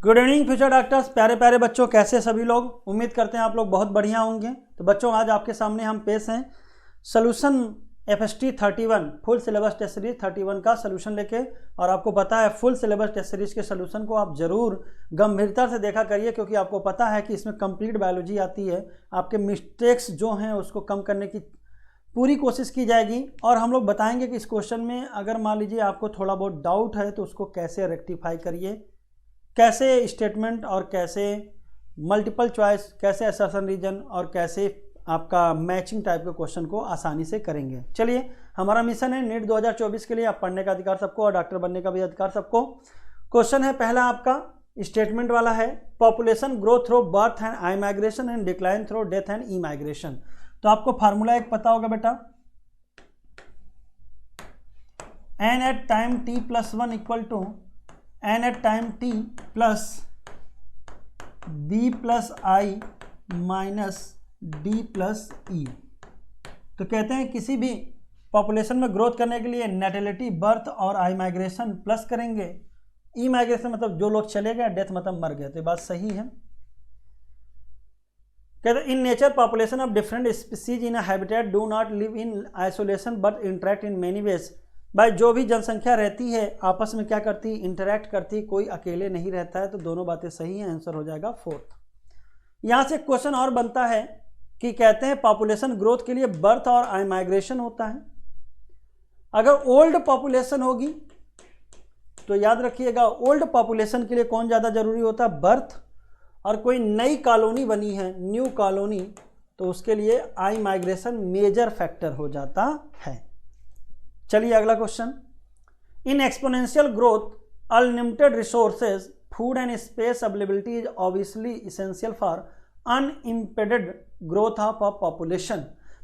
Good evening future doctors, प्यारे प्यारे बच्चों, कैसे सभी लोग। उम्मीद करते हैं आप लोग बहुत बढ़िया होंगे। तो बच्चों, आज आपके सामने हम पेश हैं solution FST 31 full syllabus test series 31 का सोल्यूशन लेके। और आपको पता है फुल सिलेबस टेस्ट सीरीज के सोल्यूशन को आप जरूर गंभीरता से देखा करिए, क्योंकि आपको पता है कि इसमें कंप्लीट बायोलॉजी आती है। आपके मिस्टेक्स जो हैं उसको कम करने की पूरी कोशिश की जाएगी। और हम लोग बताएंगे कि इस क्वेश्चन में अगर मान लीजिए आपको थोड़ा बहुत डाउट है तो उसको कैसे रेक्टिफाई करिए, कैसे स्टेटमेंट और कैसे मल्टीपल चॉइस, कैसे असर्शन रीजन और कैसे आपका मैचिंग टाइप के क्वेश्चन को आसानी से करेंगे। चलिए, हमारा मिशन है नीट 2024 के लिए आप पढ़ने का अधिकार सबको और डॉक्टर बनने का भी अधिकार सबको। क्वेश्चन है पहला आपका स्टेटमेंट वाला है, population growth through birth and I migration and decline through death and E migration. तो आपको फार्मूला एक पता होगा बेटा, n at time t+1 equal to n at time t plus b+i minus d+e। तो कहते हैं किसी भी पॉपुलेशन में ग्रोथ करने के लिए नेटेलिटी, बर्थ और आई माइग्रेशन प्लस करेंगे। ई माइग्रेशन मतलब जो लोग चले गए, डेथ मतलब मर गए। तो ये बात सही है। कहते in nature population of different species in habitat do not live in isolation but interact in many ways. भाई जो भी जनसंख्या रहती है आपस में क्या करती, इंटरेक्ट करती, कोई अकेले नहीं रहता है। तो दोनों बातें सही हैं, आंसर हो जाएगा फोर्थ। यहाँ से क्वेश्चन और बनता है कि कहते हैं पॉपुलेशन ग्रोथ के लिए बर्थ और आई माइग्रेशन होता है। अगर ओल्ड पॉपुलेशन होगी तो याद रखिएगा ओल्ड पॉपुलेशन के लिए कौन ज़्यादा जरूरी होता है, बर्थ। और कोई नई कॉलोनी बनी है, न्यू कॉलोनी, तो उसके लिए आई माइग्रेशन मेजर फैक्टर हो जाता है। चलिए अगला question, in exponential growth unlimited resources food and space availability is obviously essential for unimpeded growth of a population.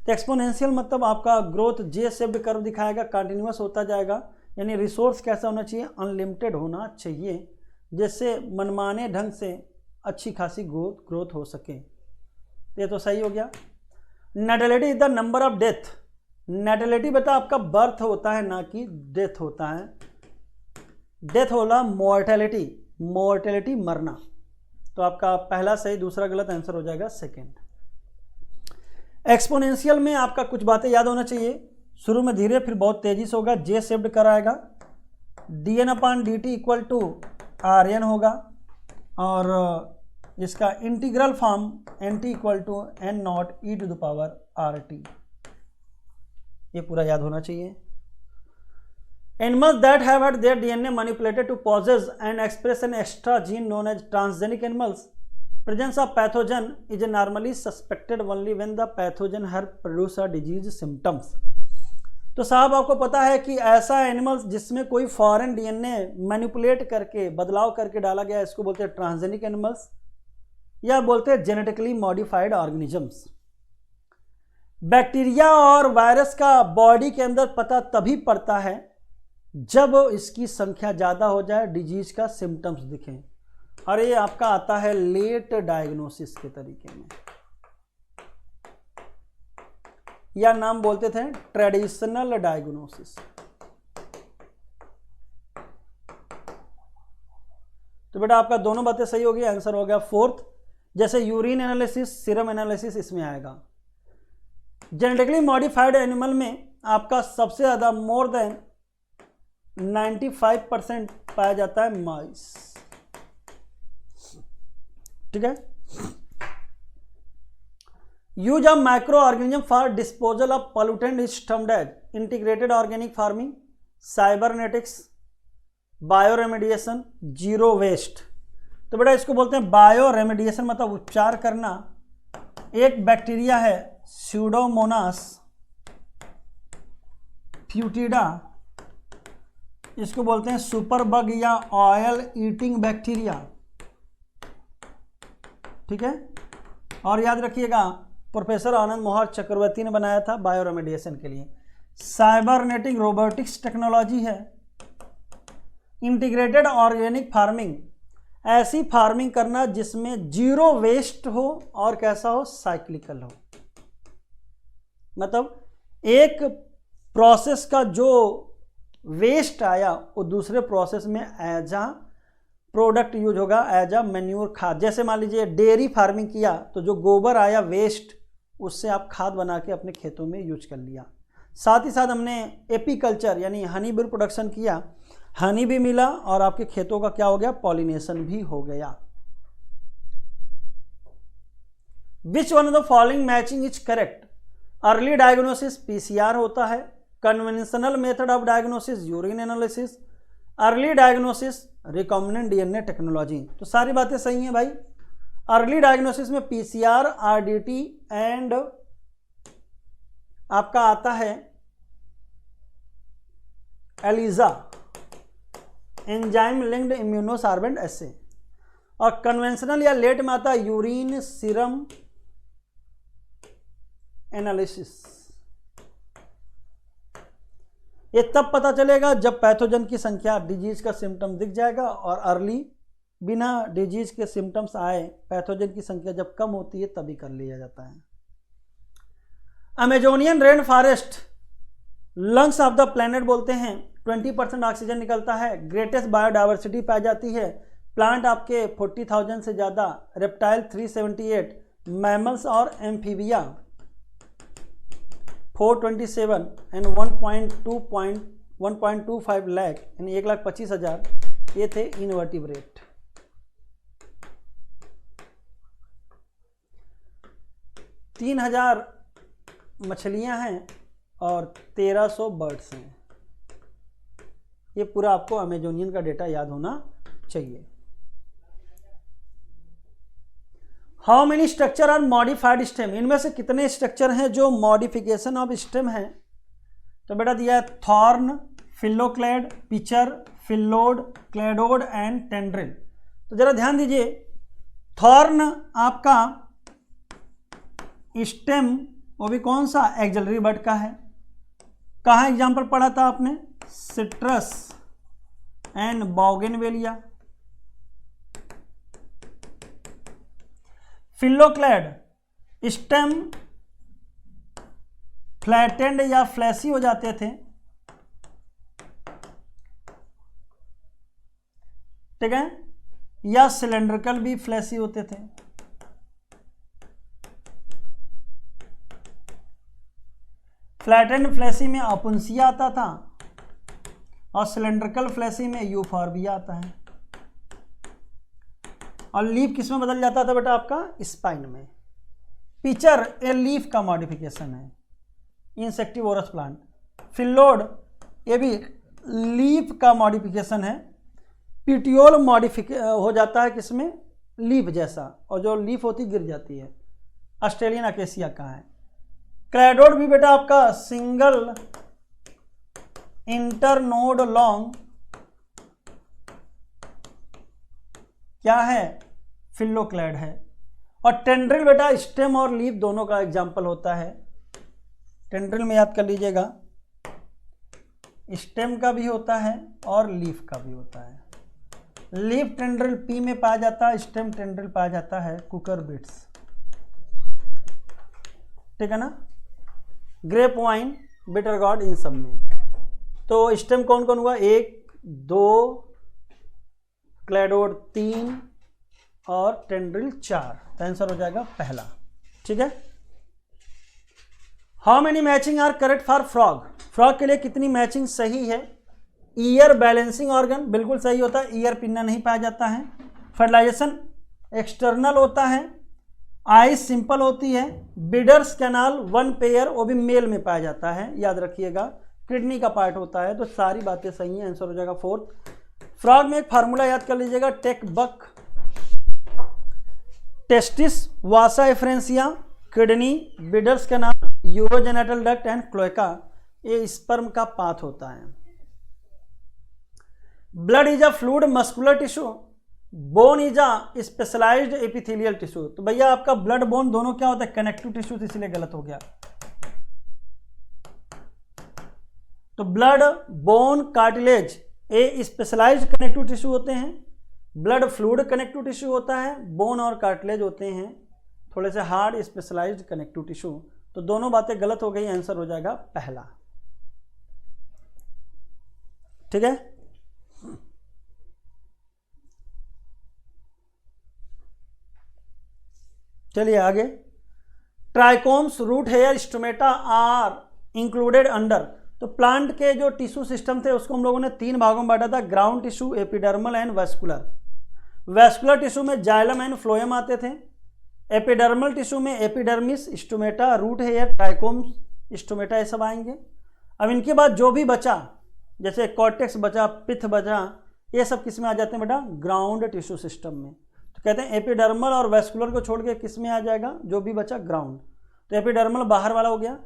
तो एक्सपोनेंशियल मतलब आपका ग्रोथ जे शेप्ड कर्व दिखाएगा, कंटिन्यूअस होता जाएगा। यानी रिसोर्स कैसा होना चाहिए, अनलिमिटेड होना चाहिए, जिससे मनमाने ढंग से अच्छी खासी ग्रोथ हो सके। ये तो सही हो गया। Natality is the number of death. Natality बेटा आपका बर्थ होता है ना कि डेथ होता है। डेथ होला मॉर्टेलिटी, मॉर्टेलिटी मरना। तो आपका पहला सही, दूसरा गलत, आंसर हो जाएगा सेकेंड। एक्सपोनेंशियल में आपका कुछ बातें याद होना चाहिए। शुरू में धीरे फिर बहुत तेजी से होगा, जे शेप्ड कराएगा, dn/dt इक्वल टू rn होगा। और इसका integral form nt equal to n0e⁻rt। ये पूरा याद होना चाहिए। Animals that have had their DNA manipulated to possess and express an extra gene known as transgenic animals, presence of pathogen is normally suspected only when the pathogen have produced a disease symptoms। तो साहब आपको पता है कि ऐसा animals जिसमें कोई foreign DNA manipulate करके, बदलाव करके डाला गया, इसको बोलते हैं ट्रांसजेनिक एनिमल्स या बोलते हैं जेनेटिकली मॉडिफाइड ऑर्गेनिजम्स। बैक्टीरिया और वायरस का बॉडी के अंदर पता तभी पड़ता है जब इसकी संख्या ज़्यादा हो जाए, डिजीज का सिम्टम्स दिखें। और ये आपका आता है लेट डायग्नोसिस के तरीके में, या नाम बोलते थे ट्रेडिशनल डायग्नोसिस। तो बेटा आपका दोनों बातें सही होगी, आंसर हो गया फोर्थ। जैसे यूरिन एनालिसिस, सीरम एनालिसिस इसमें आएगा। जेनेटिकली मॉडिफाइड एनिमल में आपका सबसे ज़्यादा मोर देन 95% पाया जाता है माइस। ठीक है। Use of micro organism for disposal of pollutant is termed as integrated organic farming, cybernetics, bio remediation, zero waste. तो बेटा इसको बोलते हैं बायो रेमेडिएशन, मतलब उपचार करना। एक बैक्टीरिया है स्यूडोमोनास फ्यूटिडा, इसको बोलते हैं सुपर बग या ऑयल ईटिंग बैक्टीरिया। ठीक है। और याद रखिएगा प्रोफेसर आनंद मोहर चक्रवर्ती ने बनाया था बायो रेमेडिएशन के लिए। साइबरनेटिक रोबोटिक्स टेक्नोलॉजी है। इंटीग्रेटेड ऑर्गेनिक फार्मिंग, ऐसी फार्मिंग करना जिसमें जीरो वेस्ट हो और कैसा हो, साइक्लिकल हो। मतलब एक प्रोसेस का जो वेस्ट आया वो दूसरे प्रोसेस में एज अ प्रोडक्ट यूज होगा एज अ मैन्योर खाद। जैसे मान लीजिए डेयरी फार्मिंग किया तो जो गोबर आया वेस्ट, उससे आप खाद बना के अपने खेतों में यूज कर लिया। साथ ही साथ हमने एपीकल्चर यानी हनी बी प्रोडक्शन किया, हनी भी मिला और आपके खेतों का क्या हो गया, पॉलिनेशन भी हो गया। विच one of the following matching is correct? Early diagnosis PCR होता है, conventional method of diagnosis urine analysis, early diagnosis recombinant DNA technology. तो सारी बातें सही हैं भाई। अर्ली डायग्नोसिस में पीसीआर, आरडीटी एंड आपका आता है एलिजा एंजाइम लिंक्ड इम्यूनोसार्बेंट एसे, और कन्वेंशनल या लेट में आता है यूरिन सीरम एनालिसिस। ये तब पता चलेगा जब पैथोजन की संख्या, डिजीज का सिम्टम दिख जाएगा, और अर्ली बिना डिजीज के सिम्टम्स आए पैथोजन की संख्या जब कम होती है तभी कर लिया जाता है। Amazonian rain forest lungs of the planet बोलते हैं। 20% ऑक्सीजन निकलता है, ग्रेटेस्ट बायोडाइवर्सिटी पाई जाती है, प्लांट आपके 40,000 से ज़्यादा, रेप्टाइल 378, मैमल्स और एम्फीबिया 427 एंड 1.25 लाख यानी 1,25,000 ये थे इनवर्टिब्रेट। तीन 3,000 मछलियां हैं और 1,300 बर्ड्स हैं। ये पूरा आपको अमेजोनियन का डेटा याद होना चाहिए। How many structure are modified stem? इनमें से कितने स्ट्रक्चर हैं जो मॉडिफिकेशन ऑफ स्टेम है? तो बेटा दिया है thorn, phylloclade, pitcher, phyllode, cladode and tendril. तो जरा ध्यान दीजिए, थॉर्न आपका स्टेम वो भी कौन सा, एक्सिलरी बड का है। कहाँ एग्जाम्पल पढ़ा था आपने? Citrus and bougainvillea. Phylloclade stem flattened या फ्लैसी हो जाते थे, ठीक है, या सिलेंड्रिकल भी फ्लैसी होते थे। फ्लैटेंड फ्लैसी में अपुंसिया आता था और सिलेंड्रिकल फ्लैसी में यूफॉर्बिया आता है। और लीफ किस में बदल जाता था बेटा? आपका स्पाइन में। पिचर ए लीफ का मॉडिफिकेशन है, इंसेक्टिवोरस प्लांट। फिलोड ये भी लीफ का मॉडिफिकेशन है। पिटियोल हो जाता है किसमें? लीफ जैसा, और जो लीफ होती गिर जाती है। ऑस्ट्रेलियन अकेसिया का है। क्लैडोड भी बेटा आपका सिंगल इंटरनोड लॉन्ग क्या है? फिलोक्लेड है। और टेंड्रिल बेटा स्टेम और लीफ दोनों का एग्जाम्पल होता है। टेंड्रिल में याद कर लीजिएगा, स्टेम का भी होता है और लीफ का भी होता है। लीफ टेंड्रिल पी में पाया जाता है, स्टेम टेंड्रिल पाया जाता है कुकर बीट्स, ठीक है ना। ग्रेप वाइन, बिटर गॉड, इन सब में। तो स्टेम कौन कौन हुआ? 1, 2, क्लैडोड 3 और टेंड्रिल 4। तो आंसर हो जाएगा पहला, ठीक है। How many matching are correct for frog? Frog के लिए कितनी मैचिंग सही है? ईयर बैलेंसिंग ऑर्गन बिल्कुल सही होता है, ईयर पिन्ना नहीं पाया जाता है। फर्टिलाइजेशन एक्सटर्नल होता है, आइस सिंपल होती है। बिडर्स कैनाल 1 पेयर वो भी मेल में पाया जाता है, याद रखिएगा। किडनी का पार्ट होता है। तो सारी बातें सही हैं, आंसर हो जाएगा 4th। फ्रॉग में एक फार्मूला याद कर लीजिएगा, take back, testis, vasa efferentia, kidney, Bidder's canal, urogenital duct and cloaca, ये स्पर्म का पाथ होता है। Blood is a fluid muscular tissue, bone is a specialised epithelial tissue. तो भैया आपका ब्लड बोन दोनों क्या होता है? कनेक्टिव टिश्यू, इसलिए गलत हो गया। तो ब्लड, बोन, कार्टिलेज ये स्पेशलाइज्ड कनेक्टिव टिश्यू होते हैं। ब्लड फ्लूइड कनेक्टिव टिश्यू होता है, बोन और कार्टिलेज होते हैं थोड़े से हार्ड स्पेशलाइज्ड कनेक्टिव टिश्यू। तो दोनों बातें गलत हो गई, आंसर हो जाएगा पहला, ठीक है। चलिए आगे, trichomes, root hair, stomata are included under. तो प्लांट के जो टिश्यू सिस्टम थे उसको हम लोगों ने 3 भागों में बांटा था, ground tissue, epidermal and vascular. Vascular tissue में जाइलम एंड फ्लोएम आते थे। एपिडर्मल टिश्यू में epidermis, stomata, root hair, trichomes, stomata, ये सब आएंगे। अब इनके बाद जो भी बचा, जैसे कॉर्टेक्स बचा, पिथ बचा, ये सब किस में आ जाते हैं बेटा, ग्राउंड टिश्यू सिस्टम में। तो कहते हैं एपिडर्मल और वेस्कुलर को छोड़ के किस में आ जाएगा, जो भी बचा ग्राउंड। तो एपिडर्मल बाहर वाला हो गया।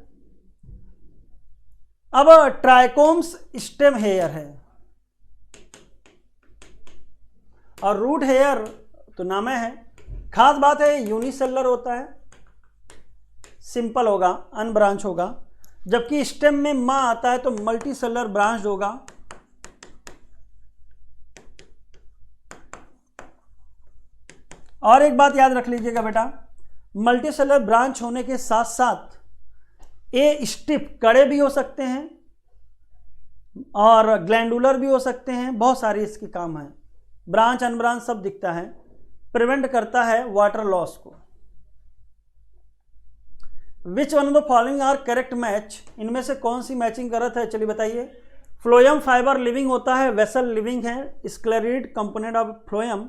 अब ट्राइकोम्स स्टेम हेयर है और रूट हेयर तो नाम है। खास बात है यूनिसेलुलर होता है, सिंपल होगा, अनब्रांच होगा, जबकि स्टेम में मां आता है तो मल्टी सेलुलर ब्रांच होगा। और एक बात याद रख लीजिएगा बेटा, मल्टी सेलुलर ब्रांच होने के साथ साथ ए स्टिप कड़े भी हो सकते हैं और ग्लैंडुलर भी हो सकते हैं, बहुत सारी इसके काम है। ब्रांच अनब्रांच सब दिखता है, प्रिवेंट करता है वाटर लॉस को। Which one of the following are correct match, इनमें से कौन सी मैचिंग गलत है, चलिए बताइए। फ्लोएम फाइबर लिविंग होता है, वेसल लिविंग है, sclereid component of phloem,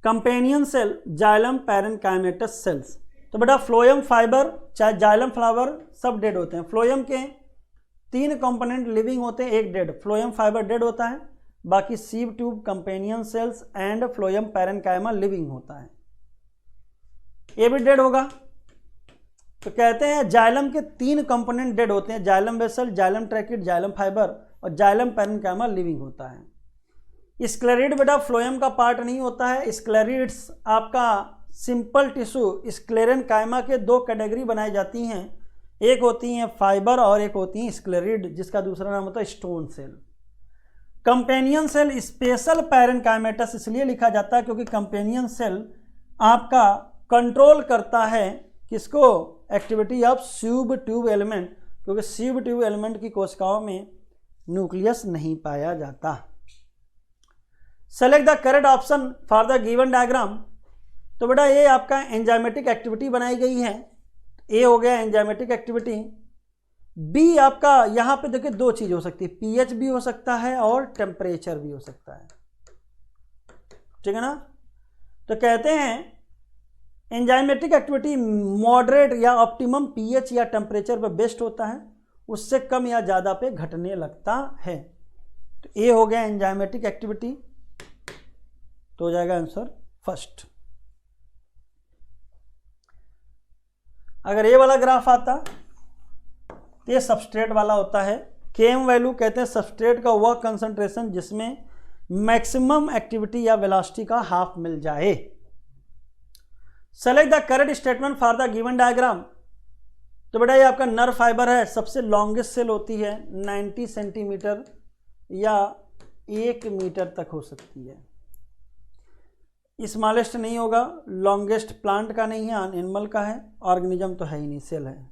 companion cell, xylem, parenchymatous cells. तो बेटा फ्लोएम फाइबर चाहे जाइलम फ्लावर सब डेड होते हैं। फ्लोएम के 3 कंपोनेंट लिविंग होते हैं, एक डेड। फ्लोएम फाइबर डेड होता है, बाकी sieve tube, companion cells and phloem parenchyma living होता है, ये भी डेड होगा। तो कहते हैं जाइलम के 3 कंपोनेंट डेड होते हैं, xylem vessel, xylem tracheid, xylem fibre और जाइलम पैरेनकाइमा लिविंग होता है। स्क्लेरिड बेटा फ्लोएम का पार्ट नहीं होता है। स्क्लेरिड्स आपका सिंपल टिश्यू स्क्लेरन कायमा के 2 कैटेगरी बनाई जाती हैं, एक होती हैं फाइबर और एक होती हैं स्क्लेरिड, जिसका दूसरा नाम होता है stone cell. Companion cell special parenchymatous इसलिए लिखा जाता है क्योंकि कंपेनियन सेल आपका कंट्रोल करता है किसको, activity of sieve tube element, क्योंकि सीव ट्यूब एलिमेंट की कोशिकाओं में न्यूक्लियस नहीं पाया जाता। Select the correct option for the given diagram. तो बेटा ये आपका एंजाइमेटिक एक्टिविटी बनाई गई है, ए हो गया एंजाइमेटिक एक्टिविटी। बी आपका यहां पे देखिए 2 चीज हो सकती है, पीएच भी हो सकता है और टेम्परेचर भी हो सकता है, ठीक है ना। तो कहते हैं एंजाइमेटिक एक्टिविटी मॉडरेट या ऑप्टिमम पीएच या टेम्परेचर पे बेस्ट होता है, उससे कम या ज़्यादा पे घटने लगता है। तो ए हो गया एंजाइमेटिक एक्टिविटी, तो हो जाएगा आंसर फर्स्ट। अगर ये वाला ग्राफ आता तो ये सबस्ट्रेट वाला होता है। केएम वैल्यू कहते हैं सबस्ट्रेट का वह कंसंट्रेशन जिसमें मैक्सिमम एक्टिविटी या वेलोसिटी का हाफ मिल जाए। Select the correct statement for the given diagram. तो बेटा ये आपका नर्व फाइबर है, सबसे लॉन्गेस्ट सेल होती है, 90 सेंटीमीटर या 1 मीटर तक हो सकती है। स्मॉलेस्ट नहीं होगा, लॉन्गेस्ट प्लांट का नहीं है, एनिमल का है, ऑर्गेनिज्म तो है ही नहीं, सेल है।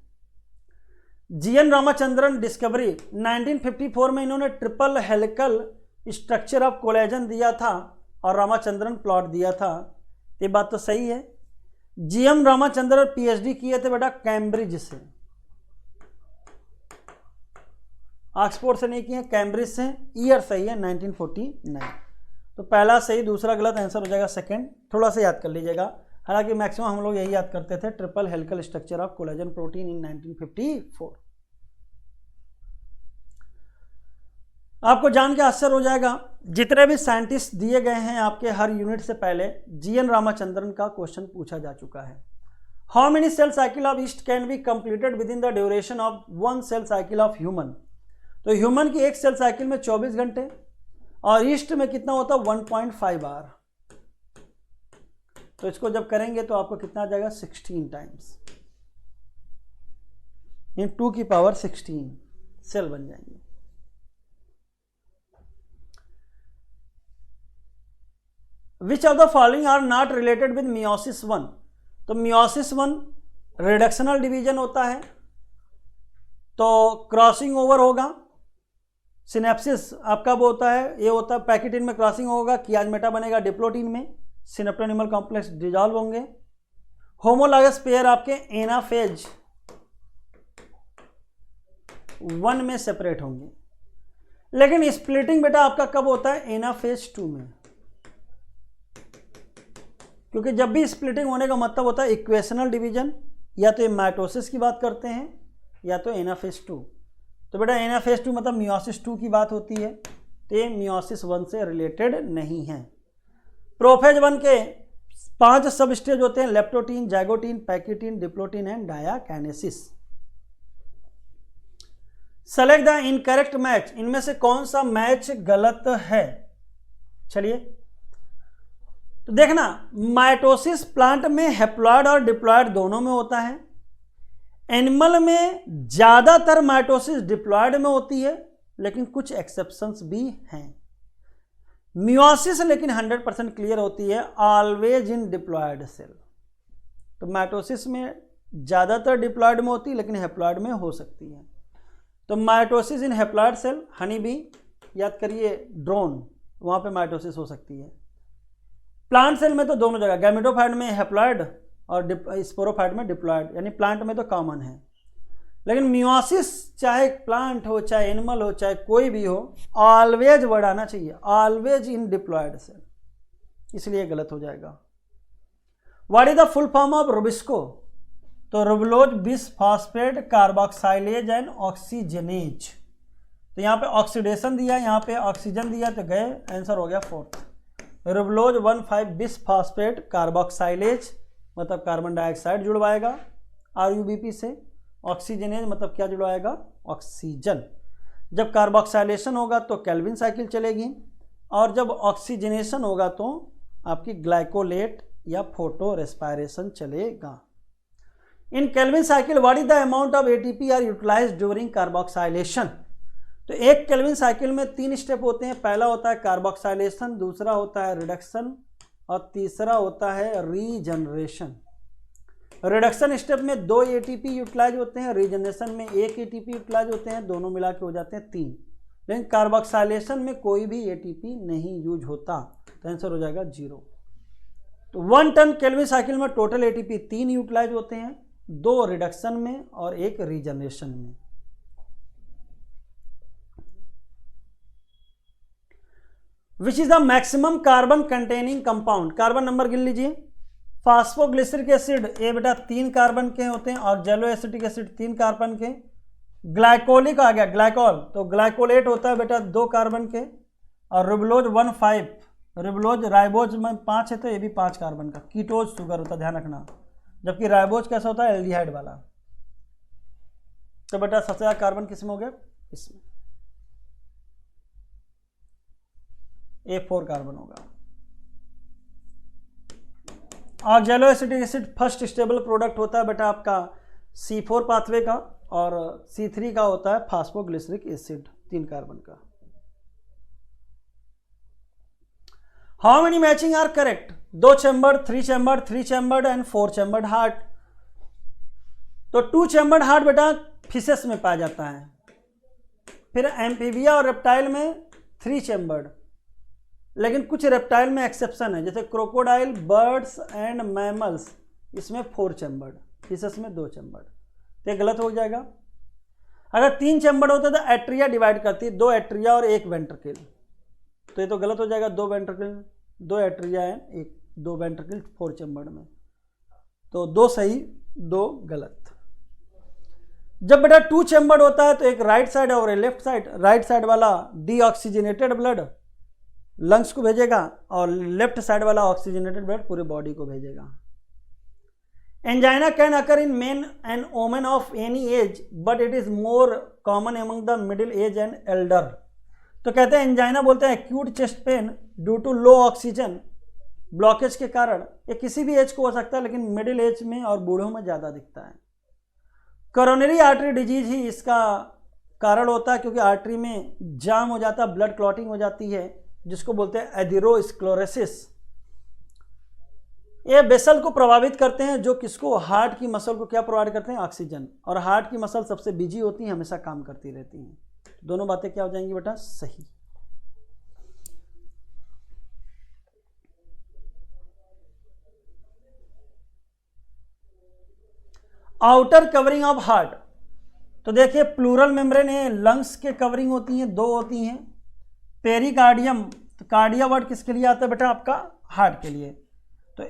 जीएन रामाचंद्रन डिस्कवरी 1954 में इन्होंने triple helical structure of collagen दिया था और रामाचंद्रन प्लॉट दिया था, ये बात तो सही है। जीएम रामाचंद्रन पीएचडी किए थे बेटा कैम्ब्रिज से, ऑक्सफोर्ड से नहीं किए, कैम्ब्रिज से। ईयर सही है 1949। तो पहला सही, दूसरा गलत, आंसर हो जाएगा सेकंड। थोड़ा सा याद कर लीजिएगा, हालांकि मैक्सिमम हम लोग यही याद करते थे, triple helical structure of collagen protein इन 1954। आपको जान के आश्चर्य हो जाएगा, जितने भी साइंटिस्ट दिए गए हैं आपके हर यूनिट से पहले जीएन रामाचंद्रन का क्वेश्चन पूछा जा चुका है। How many cell cycle of yeast can be completed within the duration of 1 cell cycle of human. तो ह्यूमन की एक सेल साइकिल में 24 घंटे और ईस्ट में कितना होता है 1.5 आवर। तो इसको जब करेंगे तो आपको कितना आ जाएगा 16 टाइम्स, इन 2 की पावर 16 सेल बन जाएंगे। Which of the following are not related with meiosis 1। तो मियोसिस 1 रिडक्शनल डिवीजन होता है, तो क्रॉसिंग ओवर होगा। सिनेप्सिस आपका वो होता है, ये होता है पैकेटिन में क्रॉसिंग होगा, कियाजमेटा बनेगा डिप्लोटीन में, सिनेप्टोनिमल कॉम्प्लेक्स डिजॉल्व होंगे। होमोलॉगस पेयर आपके एनाफेज 1 में सेपरेट होंगे, लेकिन स्प्लिटिंग बेटा आपका कब होता है? एनाफेज 2 में, क्योंकि जब भी स्प्लिटिंग होने का मतलब होता है इक्वेशनल डिवीजन, या तो माइटोसिस की बात करते हैं या तो एनाफेज 2। तो बेटा एनाफेज 2 मतलब मियोसिस 2 की बात होती है, तो ये मियोसिस 1 से रिलेटेड नहीं है। प्रोफेज 1 के 5 सब स्टेज होते हैं, leptotene, zygotene, pachytene, diplotene and diakinesis. Select the incorrect match, इनमें से कौन सा मैच गलत है? चलिए तो देखना, माइटोसिस प्लांट में हैप्लॉइड और डिप्लॉइड दोनों में होता है। एनिमल में ज्यादातर माइटोसिस डिप्लॉइड में होती है, लेकिन कुछ एक्सेप्शंस भी हैं। मियोसिस लेकिन 100% क्लियर होती है ऑलवेज इन डिप्लॉइड सेल। तो माइटोसिस में ज्यादातर डिप्लॉइड में होती है, लेकिन हैप्लॉइड में हो सकती है। तो माइटोसिस इन हैप्लॉइड सेल, हनी बी याद करिए, ड्रोन, वहां पे माइटोसिस हो सकती है। प्लांट सेल में तो दोनों जगह, गैमेटोफाइट में हैप्लॉइड और स्पोरोफाइट में डिप्लॉइड, यानी प्लांट में तो कॉमन है। लेकिन मियोसिस चाहे प्लांट हो, चाहे एनिमल हो, चाहे कोई भी हो, ऑलवेज वर्ड आना चाहिए, ऑलवेज इन डिप्लॉइड सेल, इसलिए गलत हो जाएगा। What is the full form of Rubisco? तो रुबलोज बिसफॉस्फेट कार्बोक्साइलेज एंड ऑक्सीजनेज। तो यहाँ पे ऑक्सीडेशन दिया, यहाँ पे ऑक्सीजन दिया, तो गए, आंसर हो गया 4th। रुबलोज 1,5 बिसफॉस्फेट कार्बोक्साइलेज मतलब कार्बन डाइऑक्साइड जुड़वाएगा RUBP से, ऑक्सीजनेज मतलब क्या जुड़वाएगा? ऑक्सीजन। जब कार्बोक्साइलेशन होगा तो केल्विन साइकिल चलेगी, और जब ऑक्सीजनेशन होगा तो आपकी ग्लाइकोलेट या फोटो रेस्पायरेशन चलेगा। In Calvin cycle what is the amount of ATP are utilised during carboxylation? तो एक केल्विन साइकिल में 3 स्टेप होते हैं। पहला होता है कार्बोक्साइलेशन, दूसरा होता है रिडक्शन, और तीसरा होता है रीजनरेशन। रिडक्शन स्टेप में 2 ATP यूटिलाइज होते हैं, रीजनरेशन में 1 ATP यूटिलाइज होते हैं, दोनों मिला के हो जाते हैं 3। लेकिन कार्बोक्साइलेशन में कोई भी ATP नहीं यूज होता, तो आंसर हो जाएगा 0। तो 1 टन केल्विन साइकिल में टोटल ATP 3 यूटिलाइज होते हैं, 2 रिडक्शन में और 1 रीजनरेशन में। विच is the maximum carbon containing compound? Carbon number गिन लीजिए। फास्फोग्लिसरिक एसिड, ये बेटा 3 कार्बन के होते हैं, ऑक्जेलो एसिटिक एसिड 3 कार्बन के। ग्लाइकोलिक आ गया, ग्लाइकोल, तो ग्लाइकोलेट होता है बेटा 2 कार्बन के। और रिबलोज 1,5, रिबलोज राइबोज में 5 है, तो ये भी 5 कार्बन का। कीटोज शुगर होता है, ध्यान रखना, जबकि राइबोज कैसा होता है? एल्डिहाइड वाला। तो बेटा सबसे ज्यादा कार्बन किसमें हो गया? इसमें A4 कार्बन होगा। ऑक्जेलो acetic acid first stable product होता है बेटा आपका C4 पाथवे का, और C3 का होता है फास्फोग्लिसरिक एसिड 3 कार्बन का। How many matching are correct? 2 chambered, 3 chambered, 3 chambered and 4 chambered heart. तो 2 चैम्बर्ड हार्ट बेटा फिशेस में पाया जाता है। फिर एम्फीबिया और रेप्टाइल में 3 चैम्बर्ड, लेकिन कुछ रेप्टाइल में एक्सेप्शन है, जैसे क्रोकोडाइल, बर्ड्स एंड मैमल्स, इसमें 4 चैम्बर्ड, फिशेस में 2 चैम्बर्ड। तो ये गलत हो जाएगा। अगर 3 चैम्बर्ड होता तो एट्रिया डिवाइड करती है, 2 एट्रिया और 1 वेंट्रिकल, तो ये तो गलत हो जाएगा। 2 ventricle, 2 atria and 2 ventricle 4 chambered में, तो 2 सही 2 गलत। जब बेटा 2 चैम्बर्ड होता है तो एक राइट साइड और लेफ्ट साइड, राइट साइड वाला डीऑक्सीजनेटेड ब्लड लंग्स को भेजेगा, और लेफ्ट साइड वाला ऑक्सीजनेटेड ब्लड पूरे बॉडी को भेजेगा। Angina can occur in men and women of any age, but it is more common among the middle age and elder. तो कहते हैं एंजाइना बोलते हैं acute chest pain due to low oxygen blockage के कारण। ये किसी भी एज को हो सकता है, लेकिन मिडिल एज में और बूढ़ों में ज़्यादा दिखता है। कोरोनरी आर्टरी डिजीज ही इसका कारण होता है, क्योंकि आर्टरी में जाम हो जाता है, ब्लड क्लॉटिंग हो जाती है, जिसको बोलते हैं एथेरोस्क्लेरोसिस। ये वेसल को प्रभावित करते हैं, जो किसको? हार्ट की मसल को क्या प्रोवाइड करते हैं? ऑक्सीजन। और हार्ट की मसल सबसे बिजी होती हैं, हमेशा काम करती रहती हैं। दोनों बातें क्या हो जाएंगी बेटा? सही। आउटर कवरिंग ऑफ हार्ट, तो देखिए प्लूरल मेम्ब्रेन है, लंग्स के कवरिंग होती हैं, दो होती हैं। पेरिकार्डियम, तो कार्डिया वर्ड किसके लिए आता है बेटा? आपका हार्ट के लिए। तो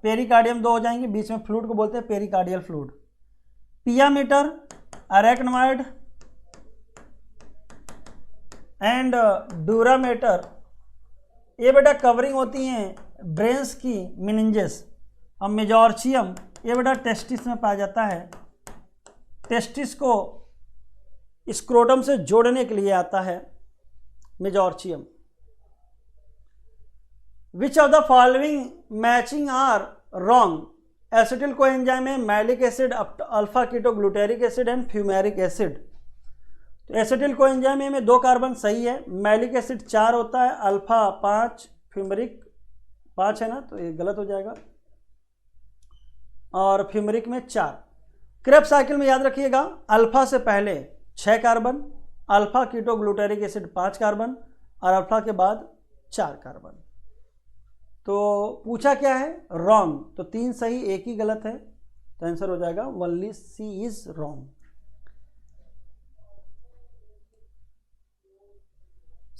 पेरिकार्डियम दो हो जाएंगे, बीच में फ्लूइड को बोलते हैं पेरिकार्डियल फ्लूइड। पिया मीटर, अरेक्नोइड एंड ड्यूरामेटर, ये बेटा कवरिंग होती हैं ब्रेन्स की मिनिंजेस। और मेजॉर्चियम, ये बेटा टेस्टिस में पाया जाता है, टेस्टिस को स्क्रोटम से जोड़ने के लिए आता है मेजॉर्चियम। Which of the following matching are wrong? Acetyl coenzyme में malic acid, alpha ketoglutaric acid and fumaric acid. तो एसिटिल कोएंजाइम में 2 कार्बन सही है, मैलिक एसिड 4 होता है, अल्फा 5, फ्यूमेरिक 5 है ना, तो ये गलत हो जाएगा, और फ्यूमेरिक में 4। क्रेब्स साइकिल में याद रखिएगा, अल्फा से पहले 6 carbon, alpha ketoglutaric acid 5 carbon, और अल्फा के बाद 4 कार्बन। तो पूछा क्या है? रॉन्ग, तो 3 सही 1 ही गलत है, तो आंसर हो जाएगा only C is wrong.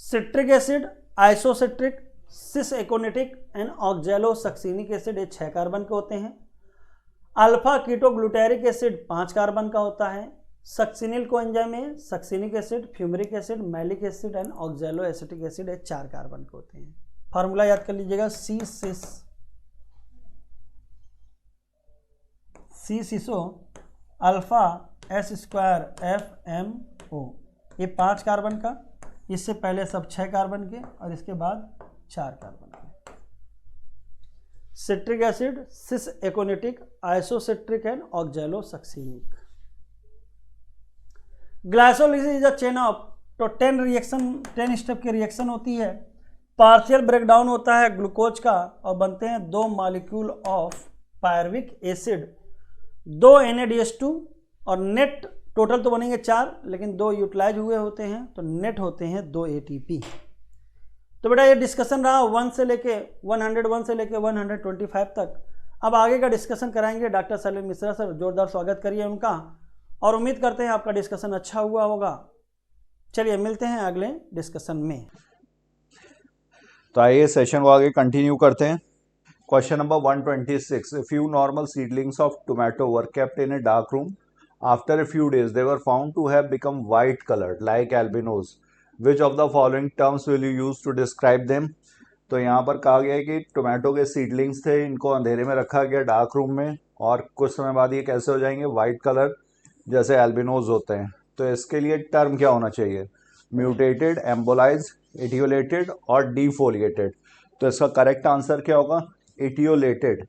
Citric acid, isocitric, cis aconitic and oxalosuccinic acid, ये 6 कार्बन के होते हैं। अल्फा कीटोग्लूटेरिक एसिड 5 कार्बन का होता है। सक्सिनिल कोएंजाइम में succinic acid, fumaric acid, malic acid and ऑक्जेलो acetic acid, ये 4 कार्बन के होते हैं। फार्मूला याद कर लीजिएगा, सी सिसो alpha S square F M O, ये 5 कार्बन का, इससे पहले सब 6 कार्बन के और इसके बाद 4 कार्बन के। Citric acid, cis aconitic, isocitric and oxalosuccinic. Glycolysis is a chain of, तो 10 स्टेप की रिएक्शन होती है। पार्शियल ब्रेकडाउन होता है ग्लूकोज का और बनते हैं 2 molecule of pyruvic acid, 2 NADH2, और नेट टोटल तो बनेंगे 4, लेकिन 2 यूटिलाइज हुए होते हैं, तो नेट होते हैं 2 ATP। तो बेटा ये डिस्कशन रहा 101 से लेके 125 तक। अब आगे का डिस्कशन कराएंगे डॉक्टर सलीम मिश्रा सर, जोरदार स्वागत करिए उनका, और उम्मीद करते हैं आपका डिस्कशन अच्छा हुआ होगा। चलिए मिलते हैं अगले डिस्कशन में। तो आइए सेशन को आगे कंटिन्यू करते हैं। Question number 126, a few normal seedlings of tomato were kept in a dark room. After a few days they were found to have become white colored like albinos. Which of the following terms will you use to describe them? तो यहाँ पर कहा गया है कि tomato के seedlings थे, इनको अंधेरे में रखा गया डार्क रूम में, और कुछ समय बाद ये कैसे हो जाएंगे? वाइट कलर, जैसे एल्बिनोज होते हैं। तो इसके लिए टर्म क्या होना चाहिए? म्यूटेटेड, एम्बोलाइज, इटियोलेटेड और डीफोलिएटेड। तो इसका करेक्ट आंसर क्या होगा? इटियोलेटेड।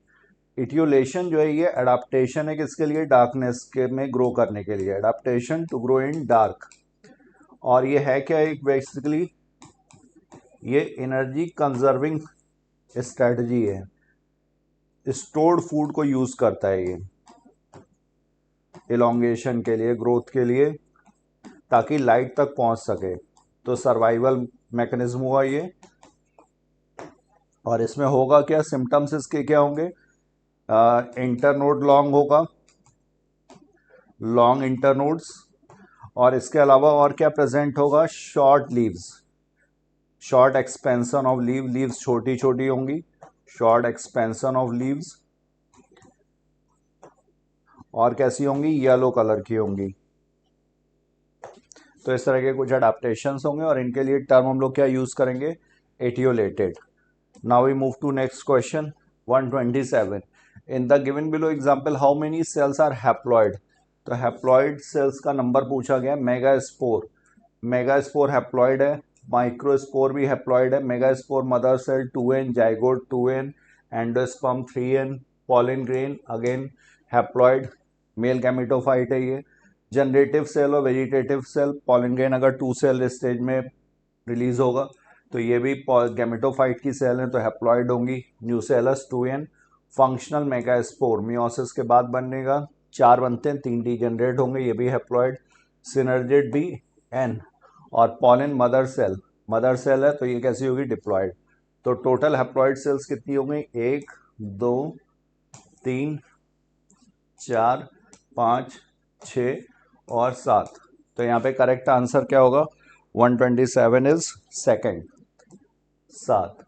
इटियोलेशन जो है ये एडाप्टेशन है किसके लिए? डार्कनेस के में ग्रो करने के लिए, adaptation to grow in dark. और ये है क्या? एक बेसिकली ये एनर्जी कंजर्विंग स्ट्रेटजी है, स्टोर्ड फूड को यूज करता है ये इलोंगेशन के लिए, ग्रोथ के लिए, ताकि लाइट तक पहुंच सके। तो सर्वाइवल मैकेनिज्म हुआ ये। और इसमें होगा क्या? सिम्टम्स इसके क्या होंगे? इंटरनोड लॉन्ग होगा, लॉन्ग इंटरनोड्स, और इसके अलावा और क्या प्रेजेंट होगा? Short leaves, short expansion of leave, leaves छोटी छोटी होंगी, शॉर्ट एक्सपेंशन ऑफ लीव्स, और कैसी होंगी? येलो कलर की होंगी। तो इस तरह के कुछ अडेप्टेशंस होंगे, और इनके लिए टर्म हम लोग क्या यूज करेंगे? Etiolated. Now we move to next question 127। In the given below example how many cells are haploid? तो हैप्लॉइड सेल्स का नंबर पूछा गया। मेगास्पोर, मेगास्पोर हैप्लॉइड है, माइक्रोस्पोर भी हैप्लॉइड है। Megaspore mother cell 2n, zygote 2n, endosperm 3n, pollen grain again haploid, male gametophyte है ये। जनरेटिव सेल और वेजिटेटिव सेल, पॉलन ग्रेन अगर 2 सेल स्टेज में रिलीज होगा तो ये भी गैमेटोफाइट की सेल है, तो हैप्लॉइड होंगी। Nucellus 2n। Functional megaspore meiosis के बाद बनेगा, 4 बनते हैं, 3 डीजेनरेट होंगे, ये भी हैप्लॉइड। सिनर्जिड भी n। और पॉलन मदर सेल है, तो ये कैसी होगी? डिप्लॉइड। तो टोटल हैप्लॉइड सेल्स कितनी होंगी? 1 2 3 4 5, 6 और 7। तो यहाँ पे करेक्ट आंसर क्या होगा? 127 is second, 7।